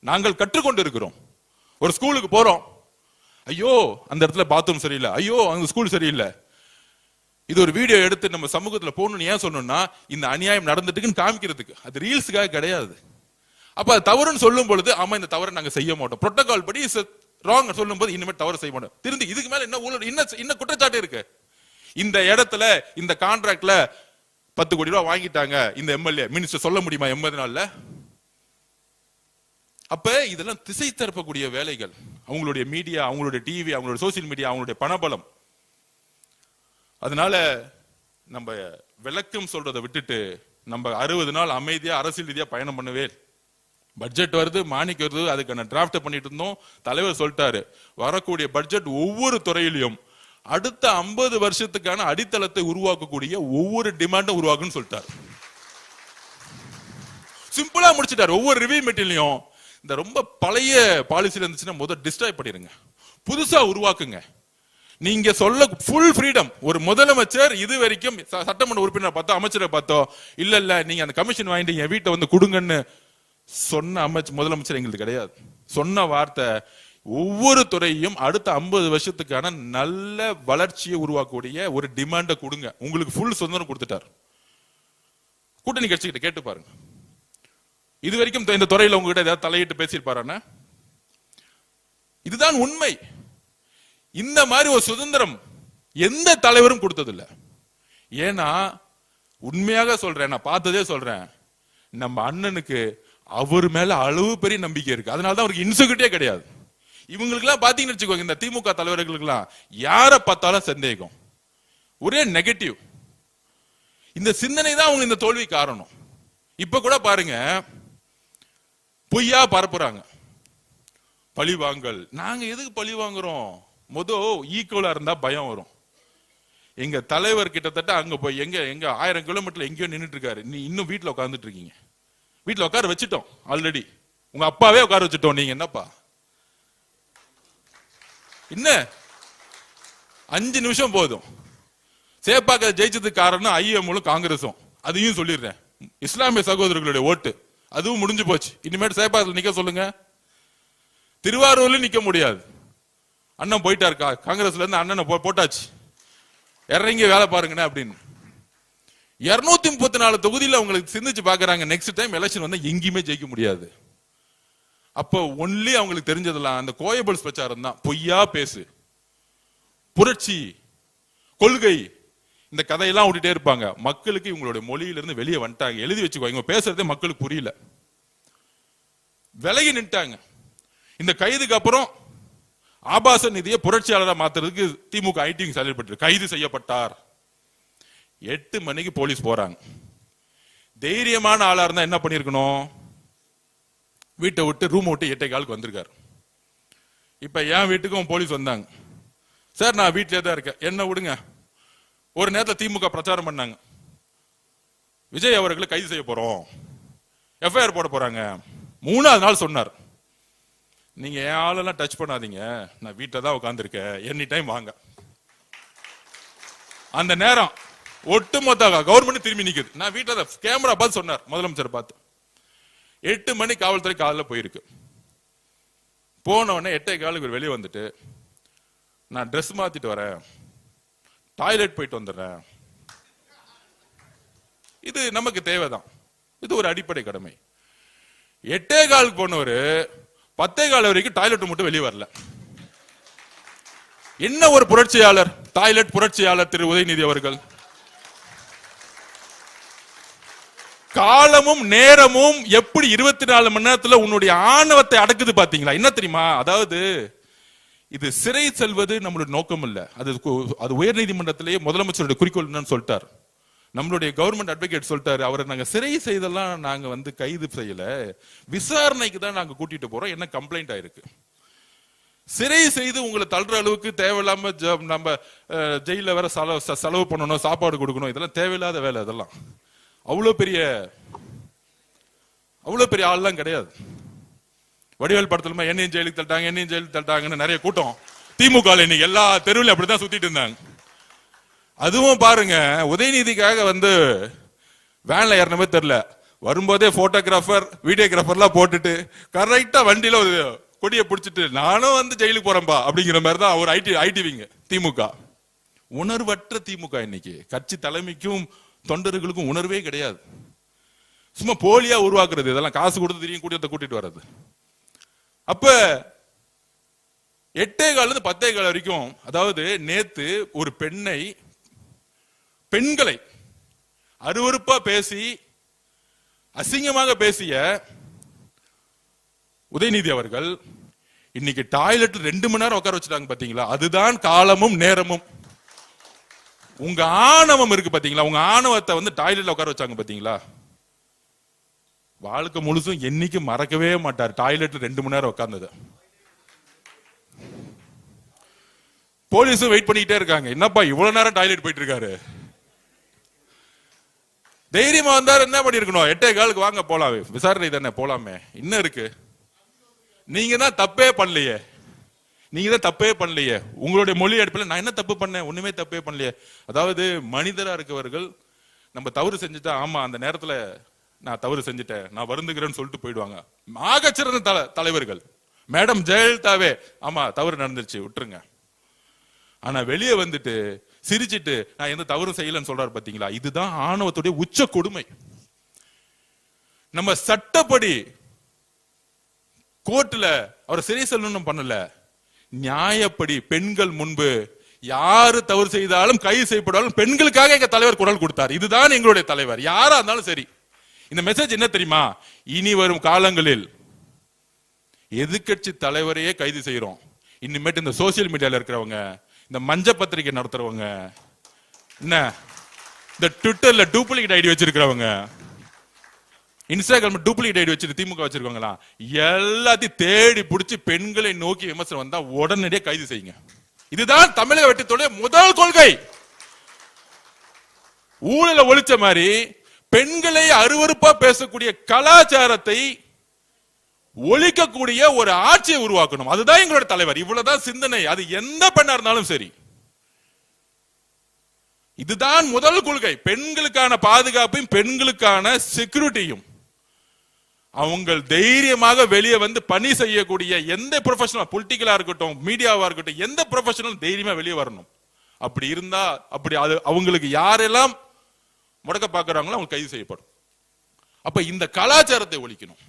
நாங்கள் கற்றுக்கொண்டு இருக்கிறோம். ஒரு ஸ்கூலுக்கு போறோம், ஐயோ அந்த இடத்துல பாத்ரூம் சரியில்லை, ஐயோ அந்த ஸ்கூல் சரியில்லை. இது ஒரு வீடியோ எடுத்து நம்ம சமூகத்துல போகணும்னு ஏன் சொன்னோம்னா இந்த அநியாயம் நடந்துட்டுன்னு காமிக்கிறதுக்கு, அது ரீல்ஸுக்காக கிடையாது. அப்ப அது தவறுன்னு சொல்லும் பொழுது ஆமா இந்த தவறை நாங்க செய்ய மாட்டோம், புரோட்டோகால் படி ராங் சொல்லும் போது இனிமேல் தவறு செய்ய மாட்டோம். திருந்தி இதுக்கு மேல என்ன ஊழல், என்ன குற்றச்சாட்டு இருக்கு? இந்த இடத்துல இந்த கான்ட்ராக்ட்ல 10 கோடி ரூபாய் வாங்கிட்டாங்க இந்த எம்எல்ஏ மினிஸ்டர், சொல்ல முடியுமா 80 நாள்ல? அப்ப இதெல்லாம் திசை திருப்பக்கூடிய வேலைகள். அவங்களுடைய மீடியா, அவங்களுடைய டிவி, அவங்களுடைய சோசியல் மீடியா, அவங்களுடைய பணபலம். அதனால நம்ம விளக்கம் சொல்றதை விட்டுட்டு நம்ம 60 நாள் அமைதியா அரசியல் ரீதியா பயணம் பண்ணவே. பட்ஜெட் வருது, மானிக்கு வருது, அதுக்கான டிராஃப்ட் பண்ணிட்டு இருந்தோம். தலைவர் சொல்லிட்டாரு வரக்கூடிய பட்ஜெட் ஒவ்வொரு துறையிலையும் அடுத்த 50 வருஷத்துக்கான அடித்தளத்தை உருவாக்கக்கூடிய ஒவ்வொரு டிமாண்டும் உருவாக்குன்னு சொல்லிட்டாரு. சிம்பிளா முடிச்சிட்டாரு. ஒவ்வொரு ரிவ்யூ மீட்டிங்லயும் இந்த ரொம்ப பழைய பாலிசில இருந்துச்சுன்னா முதல் டிஸ்ட்ராய் பண்ணிருங்க, புதுசா உருவாக்குங்க. நீங்க சொல்ல ஃபுல் ஃப்ரீடம். ஒரு முதலமைச்சர் இது வரைக்கும் சட்டமன்ற உறுப்பினர் பார்த்தோம், அமைச்சரை பார்த்தோம், இல்ல நீங்க அந்த கமிஷன் வாங்கிட்டு என் வீட்டை வந்து கொடுங்கன்னு சொன்ன முதலமைச்சர் எங்களுக்கு கிடையாது. சொன்ன வார்த்தை ஒவ்வொரு துறையும் அடுத்த 50 வருஷத்துக்கான நல்ல வளர்ச்சியை உருவாக்கக்கூடிய ஒரு டிமாண்ட கொடுங்க. உங்களுக்கு ஃபுல் சுதந்திரம் கொடுத்துட்டார். கூட்டணி கட்சிகிட்ட கேட்டு பாருங்க, இது வரைக்கும் இந்த துறையில உங்ககிட்ட ஏதாவது தலையிட்டு பேசியிருப்பாரான? இதுதான் உண்மை. இந்த மாதிரி ஒரு சுதந்திரம் எந்த தலைவரும் கொடுத்ததில்லை. ஏன்னா உண்மையாக சொல்றேன், நான் பார்த்ததே சொல்றேன், நம்ம அண்ணனுக்கு அவர் மேல அளவு பெரிய நம்பிக்கை இருக்கு. அதனாலதான் அவருக்கு இன்செக்யூரிட்டியே கிடையாது. இவங்களுக்கு எல்லாம் பாத்தீங்கன்னு வச்சுக்கோங்க, இந்த திமுக தலைவர்களுக்கு எல்லாம் யார பார்த்தாலும் சந்தேகம். ஒரே நெகட்டிவ். இந்த சிந்தனை தான் அவங்க இந்த தோல்வி காரணம். இப்ப கூட பாருங்க, பொய்யா பரப்புறாங்க, பழி வாங்கல். நாங்க எதுக்கு பழி வாங்குறோம்? ஈக்குவலா இருந்தா பயம் வரும். எங்க தலைவர் கிட்டத்தட்ட அங்க போய் எங்க 1000 கிலோமீட்டர்ல எங்கேயோ நின்றுட்டு இருக்காரு. நீ இன்னும் வீட்டுல உட்கார்ந்துட்டு இருக்கீங்க. வீட்டுல உட்கார வச்சுட்டோம் ஆல்ரெடி. உங்க அப்பாவே உட்கார வச்சுட்டோம். நீங்க என்னப்பா என்ன 5 நிமிஷம் போதும். சேப்பாக்க ஜெயிச்சதுக்கு காரணம் ஐஎம்மும் காங்கிரஸும். அதையும் சொல்லிடுறேன். இஸ்லாமிய சகோதரர்களுடைய ஓட்டு அதுவும் முடிஞ்சு போச்சு. இனிமேல் சேப்பாக்கத்தில் நிக்க சொல்லுங்க. திருவாரூர்ல நிக்க முடியாது. அண்ணன் போயிட்டாரு, காங்கிரஸ்ல இருந்து அண்ணனை போட்டாச்சு, இறங்கி வேலை பாருங்கண்ணே அப்படின்னு. 234 தொகுதியில் உங்களுக்கு சிந்திச்சு பாக்குறாங்க. நெக்ஸ்ட் டைம் எலெக்ஷன் வந்தா எங்கேயுமே ஜெயிக்க முடியாது. அப்ப ஒன்லி அவங்களுக்கு தெரிஞ்சதெல்லாம் அந்த கோயபிள்ஸ் பிரச்சாரம் தான். பொய்யா பேசு, புரட்சி, கொள்கை, இந்த கதையெல்லாம் விட்டுட்டே இருப்பாங்க. மக்களுக்கு இவங்களுடைய மொழியிலிருந்து வெளியே வந்துட்டாங்க. எழுதி வச்சுக்கோ, இவங்க பேசுறதே மக்களுக்கு புரியல, விலகி நின்ட்டாங்க. இந்த கைதுக்கு அப்புறம் ஆபாச நிதியை புரட்சியாளராக மாத்துறதுக்கு திமுக ஐடி செயல்பட்டு கைது செய்யப்பட்டார். 8 மணிக்கு போலீஸ் போறாங்க. தைரியமான ஆளா இருந்தா என்ன பண்ணிருக்கணும்? வீட்டை விட்டு ரூம் விட்டு 8:15 வந்திருக்காரு. இப்ப என் வீட்டுக்கும் போலீஸ் வந்தாங்க. சார் நான் வீட்டிலே தான் இருக்கேன், என்ன விடுங்க. ஒரு நேரத்தில் திமுக பிரச்சாரம் பண்ணாங்க, விஜய் அவர்களை கைது செய்ய போறோம், எஃப்ஐஆர் போட போறாங்க. 3வது நாள் சொன்னார், நீங்க என் ஆளெல்லாம் டச் பண்ணாதீங்க, நான் வீட்டில் தான் உட்காந்துருக்கேன், எனி டைம் வாங்க. அந்த நேரம் ஒட்டுமொத்த கவர்மெண்ட் திரும்பி நிக்குது. நான் வீட்டில் தான் கேமரா பார்த்து சொன்னார், முதலமைச்சர் பார்த்து. 8 மணி காவல்துறை காலையில் போயிருக்கு. போன உடனே 8:15 வெளியே வந்துட்டு, நான் ட்ரெஸ் மாத்திட்டு வரேன், டாய்லெட் போயிட்டு வந்துடுறேன். இது நமக்கு தேவைதான், இது ஒரு அடிப்படை கடமை. 8:15 போனவரு 10:15 வரைக்கும் டாய்லெட் மட்டும் வெளியே வரல. என்ன ஒரு புரட்சியாளர், டாய்லெட் புரட்சியாளர் திரு உதயநிதி அவர்கள். காலமும் நேரமும் எப்படி 24 மணி நேரத்துல உன்னுடைய ஆணவத்தை அடக்குது பாத்தீங்களா? என்ன தெரியுமா? அதாவது இது சிறை செல்வது நம்மளுடைய நோக்கம் இல்ல. அது உயர் நீதிமன்றத்திலேயே முதலமைச்சருடைய குறிக்கோள் என்னன்னு சொல்லிட்டார். நம்மளுடைய கவர்மெண்ட் அட்வொகேட் சொல்லிட்டாரு, அவரை நாங்க சிறை செய்தெல்லாம் நாங்க கைது செய்யல, விசாரணைக்கு தான் நாங்க கூட்டிட்டு போறோம், என்ன கம்ப்ளைண்ட் ஆயிருக்கு. சிறை செய்து உங்களை தள்ளுற அளவுக்கு தேவையில்லாம நம்ம ஜெயில வேற செலவு பண்ணணும், சாப்பாடு கொடுக்கணும், இதெல்லாம் தேவையில்லாத வேலை. அதெல்லாம் அவ்வளவு பெரிய ஆள்லாம் கிடையாது. வடிவேல் படத்துல என்னையும் ஜெயிலுக்கு தள்ளிட்டாங்க, என்னையும் ஜெயிலுக்கு தள்ளிட்டாங்கன்னு நிறைய கூட்டம் திமுக இன்னைக்கு எல்லா தெருவிலும் அப்படித்தான் சுத்திட்டு இருந்தாங்க. அதுவும் பாருங்க, உதயநிதிக்காக வேன்ல ஏறனவே தெரியல, வரும்போதே போட்டோகிராஃபர் வீடியோகிராஃபர்லாம் போட்டுட்டு கரெக்டா வண்டியில ஒரு கொடியை பிடிச்சிட்டு நானும் ஜெயிலுக்கு போறேன்பா அப்படிங்கிற மாதிரி தான் ஒரு ஐடிவிங்க திமுக. உணர்வற்ற திமுக இன்னைக்கு. கட்சி தலைமைக்கும் தொண்டர்களுக்கும் உணர்வே கிடையாது. சும்மா போலியா உருவாக்குறது, இதெல்லாம் காசு கொடுத்து தெரியும் கூட்டிட்டு வர்றது. அப்ப 8:15 10:15 வரைக்கும், அதாவது நேத்து ஒரு பெண்களை அருவருப்பா பேசி அசிங்கமாக பேசிய உதயநிதி அவர்கள் இன்னைக்கு டாய்லெட் 2 மணி நேரம் உட்கார வச்சுட்டாங்க பாத்தீங்களா? அதுதான் காலமும் நேரமும். உங்க ஆணவம் இருக்கு பாத்தீங்களா? உங்க ஆணவத்தை டாய்லெட்ல உட்கார வச்சாங்க பாத்தீங்களா? வாழ்க்கை முழுசும் என்னைக்கு மறக்கவே மாட்டார் டாய்லெட்ல 2 மணி நேரம் உட்கார்ந்தது. போலீஸும் வெயிட் பண்ணிட்டே இருக்காங்க, என்னப்பா இவ்வளவு நேரம் டாய்லெட் போயிட்டு இருக்காரு. தைரியமா வந்தாரு, என்ன பண்ணிருக்கணும்? 8:15 வாங்க போலாம், விசாரணை தானே போலாமே, இன்னும் இருக்கு. நீங்க தான் தப்பே பண்ணலையே. உங்களுடைய மொழி அடிப்பில் நான் என்ன தப்பு பண்ணேன்? ஒண்ணுமே தப்பே பண்ணலையே. அதாவது மனிதரா இருக்கவர்கள் நம்ம தவறு செஞ்சுட்டா, ஆமா அந்த நேரத்துல நான் தவறு செஞ்சுட்டேன், நான் வருந்துகிறேன்னு சொல்லிட்டு போயிடுவாங்க. ஆகச்சிறந்த தலைவர்கள் மேடம் ஜெயலலிதாவே, ஆமா தவறு நடந்துருச்சு விட்டுருங்க. ஆனா வெளியே சிரிச்சிட்டு நான் எந்த தவறும் செய்யலன்னு சொல்றாரு பாத்தீங்களா? இதுதான் ஆணவத்துடைய உச்ச கொடுமை. நம்ம சட்டப்படி கோர்ட்ல அவரை சிறை செல்லணும் பண்ணல, நியாயப்படி பெண்கள் முன்பு யாரு தவறு செய்தாலும் கைது செய்யப்படாலும் பெண்களுக்காக எங்க தலைவர் குரல் கொடுத்தார். இதுதான் எங்களுடைய தலைவர், யாரா இருந்தாலும் சரி. இந்த மெசேஜ் என்ன தெரியுமா? இனி வரும் காலங்களில் எதிர்க்கட்சி தலைவரையே கைது செய்யறோம். இனிமேட்டு இந்த சோசியல் மீடியால இருக்கிறவங்க, இந்த மஞ்ச பத்திரிகை நடத்துறவங்க, என்ன இந்த ட்விட்டர்ல டூப்ளிகேட் ஐடி வச்சிருக்கிறவங்க, இன்ஸ்டாகிராம் டூப்ளிகேட் ஐடி வச்சிருக்க திமுக வச்சிருக்காங்களா, எல்லாத்தையும் தேடி பிடிச்சி பெண்களை நோக்கி விமர்சனம் வந்தா உடனடியே கைது செய்யுங்க. இதுதான் தமிழக வெற்றித்தோட முதல் கொள்கை. ஊழல ஒழிச்ச மாதிரி பெண்களை அருவருப்பா பேசக்கூடிய கலாச்சாரத்தை ஒழிக்கக்கூடிய ஒரு ஆட்சியை உருவாக்கணும். அதுதான் எங்களோட தலைவர். இவ்வளவுதான் சிந்தனை. அது எந்த பெண்ணா இருந்தாலும் சரி, இதுதான் முதல் கொள்கை. பெண்களுக்கான பாதுகாப்பையும் பெண்களுக்கான செக்யூரிட்டியும், அவங்க தைரியமாக வெளியே வந்து பணி செய்யக்கூடிய எந்த ப்ரொஃபஷனல், பொலிட்டிக்கலா இருக்கட்டும், மீடியாவா இருக்கட்டும், எந்த ப்ரொஃபஷனல் தைரியமா வெளியே வரணும். அப்படி இருந்தா, அப்படி அது அவங்களுக்கு யாரெல்லாம் முடக்க பார்க்கறாங்களோ அவங்க கைது செய்யப்படும். அப்ப இந்த கலாச்சாரத்தை ஒழிக்கணும்.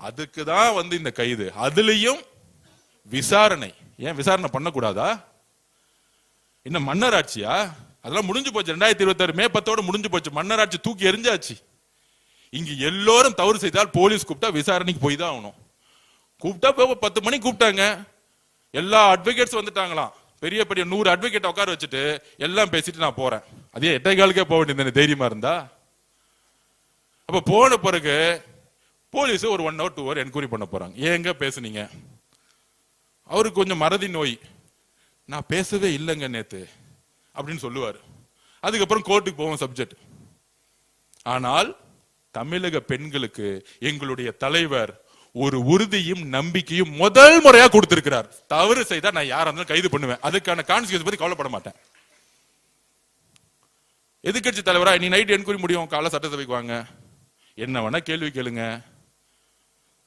அதுக்கு தான் வந்து இந்த கைது. அதுலயும் விசாரணை. ஏன் விசாரணை பண்ணக்கூடாதா? என்ன மன்னராட்சியா? அதெல்லாம் முடிஞ்சு போச்சு. 2026 மே 10 முடிஞ்சு போச்சு. மன்னராட்சி தூக்கி எரிஞ்சாச்சு. இங்க எல்லோரும் தவறு செய்தால் போலீஸ் கூப்பிட்டா விசாரணைக்கு போய் தான் ஆகணும். கூப்பிட்டா 10 மணிக்கு கூப்பிட்டாங்க, எல்லா அட்வொகேட்ஸ் வந்துட்டாங்களாம். பெரிய பெரிய 100 அட்வொகேட் உட்கார வச்சுட்டு எல்லாம் பேசிட்டு நான் போறேன். அதே 8:15 போக வேண்டியது தைரியமா இருந்தா. அப்ப போன பிறகு போலீஸ் ஒரு 1 hour 2 hour என்கொயரி பண்ண போறாங்க. ஏங்க பேசுனீங்க? அவருக்கு கொஞ்சம் மறதி நோய், நான் பேசவே இல்லைங்க நேத்து அப்படின்னு சொல்லுவாரு. அதுக்கப்புறம் கோர்ட்டுக்கு போவோம் சப்ஜெக்ட். ஆனால் தமிழக பெண்களுக்கு எங்களுடைய தலைவர் ஒரு உறுதியும் நம்பிக்கையும் முதல் முறையா கொடுத்திருக்கிறார். தவறு செய்தா நான் யாரா இருந்தாலும் கைது பண்ணுவேன். அதுக்கான கான்சிக்வன்ஸ் பத்தி கவலைப்பட மாட்டேன். எதிர்க்கட்சி தலைவரா நீ நைட் என்கொயரி முடியும், காலை சட்டசபைக்கு வாங்க, என்ன வேணா கேள்வி கேளுங்க,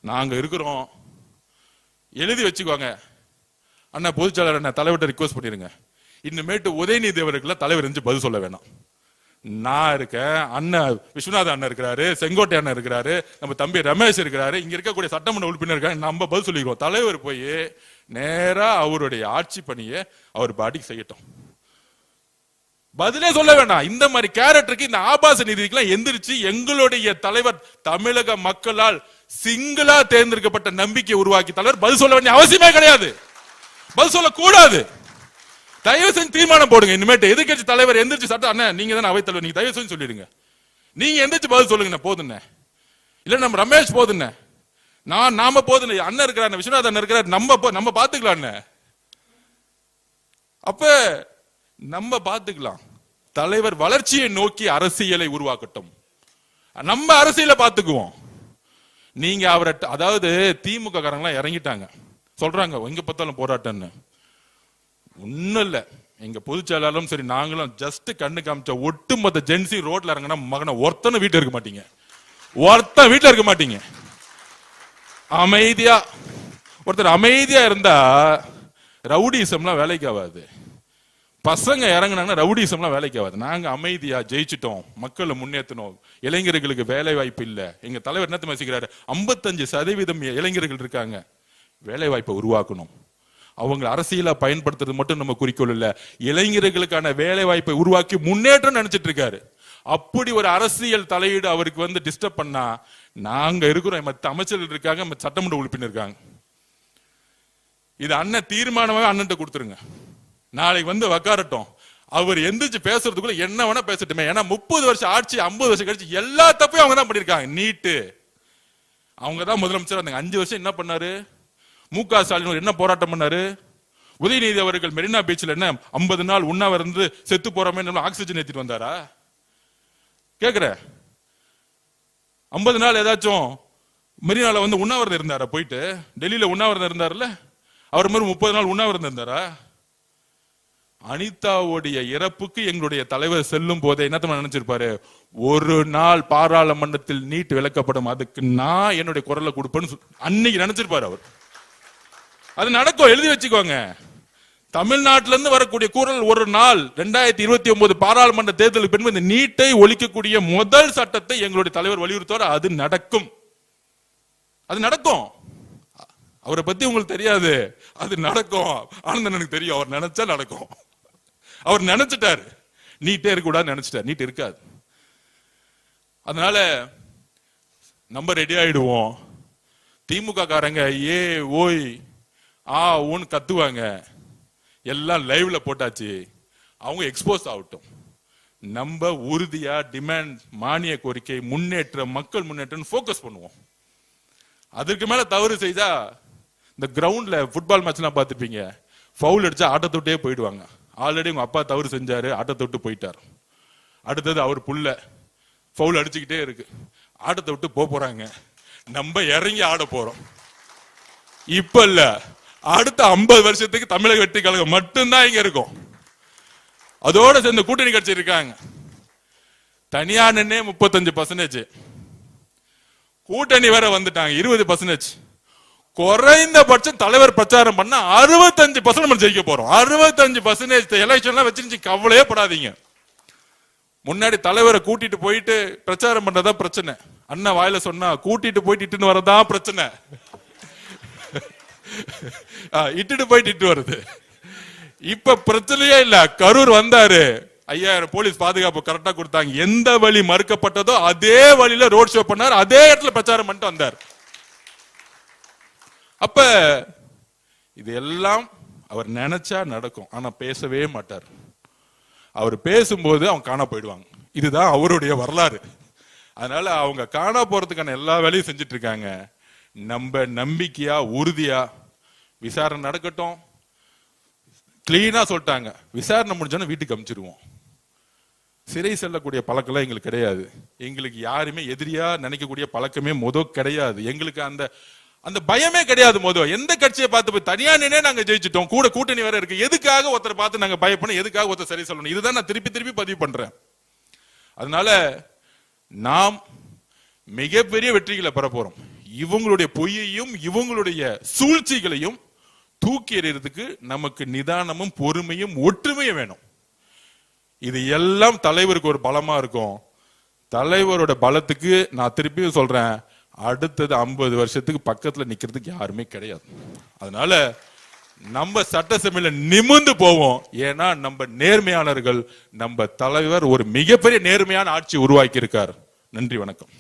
நாங்க இருக்கிறோம், எழுதி வச்சுக்குவாங்க. அண்ணா பொதுச்செயலாளர் அண்ணா தலைவர்கிட்ட ரிக்வஸ்ட் பண்ணிருங்க, இன்னுமேட்டு உதயநிதி அவர்களுக்கு தலைவர் இருந்து பதில் சொல்ல வேணாம். நான் இருக்கேன், அண்ணன் விஸ்வநாத அண்ணன் இருக்கிறாரு, செங்கோட்டை அண்ணன் இருக்கிறாரு, நம்ம தம்பி ரமேஷ் இருக்கிறாரு, இங்க இருக்கக்கூடிய சட்டமன்ற உறுப்பினர் இருக்காங்க, நம்ம பதில் சொல்லிடுவோம். தலைவர் போய் நேரா அவருடைய ஆட்சி பணியை அவர் பாடிக்கு செய்யட்டும், பதிலே சொல்ல வேண்டாம். இந்த மாதிரி கேரக்டருக்கு, இந்த ஆபாச நீதிக்கெல்லாம் எந்திரிச்சு எங்களுடைய தலைவர் தமிழக மக்களால் சிங்களா தேர்ந்தெடுக்கப்பட்ட நம்பிக்கை உருவாக்கி தலைவர் பதில் சொல்ல வேண்டிய அவசியமே கிடையாது. பதில் சொல்ல கூடாது. தயவு செஞ்சு தீர்மானம் போடுங்க. இனிமேட்டு எதிர்க்கட்சி தலைவர் எந்திரிச்சு சட்டம், அண்ணா நீங்க தானே அவை தலைவர், நீங்க தயவு செஞ்சு சொல்லிடுங்க, நீங்க எந்திரிச்சு பதில் சொல்லுங்க போதுன்னு. இல்ல நம்ம ரமேஷ் போதுன்னு, நாம போதுன்னு, அண்ணன் இருக்கிறார், விஸ்வநாத அண்ணன் இருக்கிறார், நம்ம பாத்துக்கலாம். அப்ப நம்ம பாத்துக்கலாம். தலைவர் வளர்ச்சியை நோக்கி அரசியலை உருவாக்கட்டும், நம்ம அரசியலை பாத்துக்குவோம். நீங்க அவரை, அதாவது திமுக காரங்க இறங்கிட்டாங்க, சொல்றாங்க எங்க பார்த்தாலும் போராட்டம்னு. ஒண்ணும் இல்ல, எங்க பொதுச் செயலாளரும் சரி நாங்களும் ஜஸ்ட் கண்ணு காமிச்ச ஒட்டுமொத்த ஜென்சி ரோட்ல இறங்கினா மகனை ஒருத்தன வீட்டுல இருக்க மாட்டீங்க, ஒருத்தன் வீட்டுல இருக்க மாட்டீங்க. அமைதியா ஒருத்தர் அமைதியா இருந்தா ரவுடிசம்லாம் வேலைக்கு ஆகாது. பசங்க இறங்கினாங்கன்னா ரவுடிசம்லாம் வேலைக்கு ஆகாது. நாங்க அமைதியா ஜெயிச்சிட்டோம், மக்களை முன்னேற்றணும், இளைஞர்களுக்கு வேலை வாய்ப்பு இல்ல. எங்க தலைவர் என்ன பேசிக்கிறாரு, 55% இளைஞர்கள் இருக்காங்க, வேலை வாய்ப்பை உருவாக்கணும். அவங்க அரசியலா பயன்படுத்துறது மட்டும் நம்ம குறிக்கோள் இல்ல, இளைஞர்களுக்கான வேலை வாய்ப்பை உருவாக்கி முன்னேற்றம் நினைச்சிட்டு இருக்காரு. அப்படி ஒரு அரசியல் தலையீடு அவருக்கு வந்து டிஸ்டர்ப் பண்ணா, நாங்க இருக்கிறோம், மற்ற அமைச்சர்கள் இருக்காங்க, சட்டமன்ற உறுப்பினர் இருக்காங்க, இது அண்ணன் தீர்மானமாக அண்ணன் கொடுத்துருங்க. நாளைக்கு வந்து உக்காரட்டும், அவர் எந்திரிச்சு பேசுறதுக்குள்ள என்ன வேணா பேசட்டுமே. ஏன்னா 30 வருஷம் ஆட்சி, 50 வருஷம் கழிச்சு எல்லா தப்பையும் அவங்க தான் பண்ணிருக்காங்க. நீட்டு அவங்க தான் முதலமைச்சர் இருந்தாங்க, 5 வருஷம் என்ன பண்ணாரு? மு.க. ஸ்டாலின் என்ன போராட்டம் பண்ணாரு? உதயநிதி அவர்கள் மெரினா பீச்சில் என்ன 50 நாள் உண்ணாவிரதம் இருந்து செத்து போறமே ஆக்சிஜன் ஏத்திட்டு வந்தாரா? கேக்குற 50 நாள் ஏதாச்சும் மெரினால வந்து உண்ணாவிரதம் இருந்தாரா? போயிட்டு டெல்லியில உண்ணாவிரதம் இருந்தாருல்ல, அவர் மாதிரி 30 நாள் உண்ணாவிரதம் இருந்தாரா? அனிதாவுடைய இறப்புக்கு எங்களுடைய தலைவர் செல்லும் போதே என்ன நினைச்சிருப்பாரு, ஒரு நாள் பாராளுமன்றத்தில் நீட் விளக்கப்படும், அதுக்கு நான் என்னுடைய குரலை கொடுப்பேன்னு அன்னைக்கு நினைச்சிருப்பாரு அவர். அது நடக்கும், எழுதி வச்சுக்கோங்க. தமிழ்நாட்டில இருந்து வரக்கூடிய குரல் ஒரு நாள் 2029 பாராளுமன்ற தேர்தலுக்கு பின்பு இந்த நீட்டை ஒழிக்கக்கூடிய முதல் சட்டத்தை எங்களுடைய தலைவர் வலியுறுத்துவார். அது நடக்கும், அது நடக்கும். அவரை பத்தி உங்களுக்கு தெரியாது, அது நடக்கும். ஆனந்தன் எனக்கு தெரியும், அவர் நினைச்சா நடக்கும். அவர் நினைச்சிட்டாரு, நீட்டே இருக்க கூடாது நினைச்சிட்டாரு, நீட் இருக்காது. அதனால நம்ம ரெடி ஆயிடுவோம். திமுக காரங்க ஏ ஓய் ஆ ஊன்னு கத்துவாங்க, எல்லாம் லைவ்ல போட்டாச்சு. அவங்க எக்ஸ்போஸ் ஆகட்டும். நம்ம உறுதியா டிமாண்ட், மானிய கோரிக்கை, முன்னேற்றம், மக்கள் முன்னேற்றம் போக்கஸ் பண்ணுவோம். அதற்கு மேல தவறு செய்தா, இந்த கிரவுண்ட்ல ஃபுட்பால் மேட்ச்லாம் பார்த்துப்பீங்க, ஃபவுல் அடிச்சா ஆட்டத்தை விட்டே போயிடுவாங்க. ஆல்ரெடி உங்க அப்பா தவறு செஞ்சாரு, ஆட்டத்தை விட்டு போயிட்டார். அடுத்தது அவர் புள்ள ஃபவுல் அடிச்சுக்கிட்டே இருக்கு, ஆட்டத்தை விட்டு போறாங்க. நம்ம இறங்கி ஆட போறோம். இப்ப இல்ல, அடுத்த 50 வருஷத்துக்கு தமிழக வெற்றி கழகம் மட்டும்தான் இங்க இருக்கும். அதோட சேர்ந்து கூட்டணி கட்சி இருக்காங்க. தனியா நின்னே 35%, கூட்டணி வேற வந்துட்டாங்க 20%. குறைந்தபட்சம் தலைவர் பிரச்சாரம் பண்ண 65% நம்ம ஜெயிக்க போறோம். 65% எலெக்ஷன்லாம் வச்சிருந்துச்சு, கவலையே படாதீங்க. முன்னாடி தலைவரை கூட்டிட்டு போயிட்டு பிரச்சாரம் பண்றதா பிரச்சனை. அண்ணா வாயில சொன்னா கூட்டிட்டு போயிட்டு இட்டுன்னு வரதான் பிரச்சனை. இட்டுட்டு போயிட்டு இட்டு வருது. இப்ப பிரச்சனையே இல்ல. கரூர் வந்தாரு, 5000 போலீஸ் பாதுகாப்பு கரெக்டா கொடுத்தாங்க. எந்த வழி மறுக்கப்பட்டதோ அதே வழியில ரோட் ஷோ பண்ணார், அதே இடத்துல பிரச்சாரம் பண்ணிட்டு வந்தார். அப்ப இது எல்லாம் அவர் நினைச்சா நடக்கும். ஆனா பேசவே மாட்டார். அவர் பேசும்போது அவங்க காணா போயிடுவாங்க. இதுதான் அவருடைய வரலாறு. அதனால அவங்க காணா போறதுக்கான எல்லா வேலையும் செஞ்சிட்டு இருக்காங்க. நம்ம நம்பிக்கையா உறுதியா விசாரணை நடக்கட்டும். கிளீனா சொல்லிட்டாங்க, விசாரணை முடிஞ்சோன்னா வீட்டுக்கு அனுப்பிச்சிருவோம். சிறை செல்லக்கூடிய பழக்கம் எங்களுக்கு கிடையாது. எங்களுக்கு யாருமே எதிரியா நினைக்கக்கூடிய பழக்கமே கிடையாது. எங்களுக்கு அந்த அந்த பயமே கிடையாது. எந்த கட்சியை பார்த்து போய் தனியா நின்னே நாங்க ஜெயிச்சிட்டோம், கூட கூட்டணி வேற இருக்கு, எதுக்காக ஒருத்தரை பார்த்து நாங்க பயப்படணும், எதுக்காக ஒருத்தர் சரி சொல்லணும்? இதுதான் நான் திருப்பி திருப்பி பதிவு பண்றேன். அதனால நாம் மிகப்பெரிய வெற்றிகளை பெற போறோம். இவங்களுடைய பொய்யையும் இவங்களுடைய சூழ்ச்சிகளையும் தூக்கி எறியறதுக்கு நமக்கு நிதானமும் பொறுமையும் ஒற்றுமையும் வேணும். இது எல்லாம் தலைவருக்கு ஒரு பலமா இருக்கும். தலைவரோட பலத்துக்கு நான் திருப்பியும் சொல்றேன், அடுத்தது 50 வருஷத்துக்கு பக்கத்துல நிக்கிறதுக்கு யாருமே கிடையாது. அதனால நம்ம சட்டசபையில நிமிர்ந்து போவோம். ஏன்னா நம்ம நேர்மையாளர்கள், நம்ம தலைவர் ஒரு மிகப்பெரிய நேர்மையான ஆட்சி உருவாக்கி இருக்கார். நன்றி, வணக்கம்.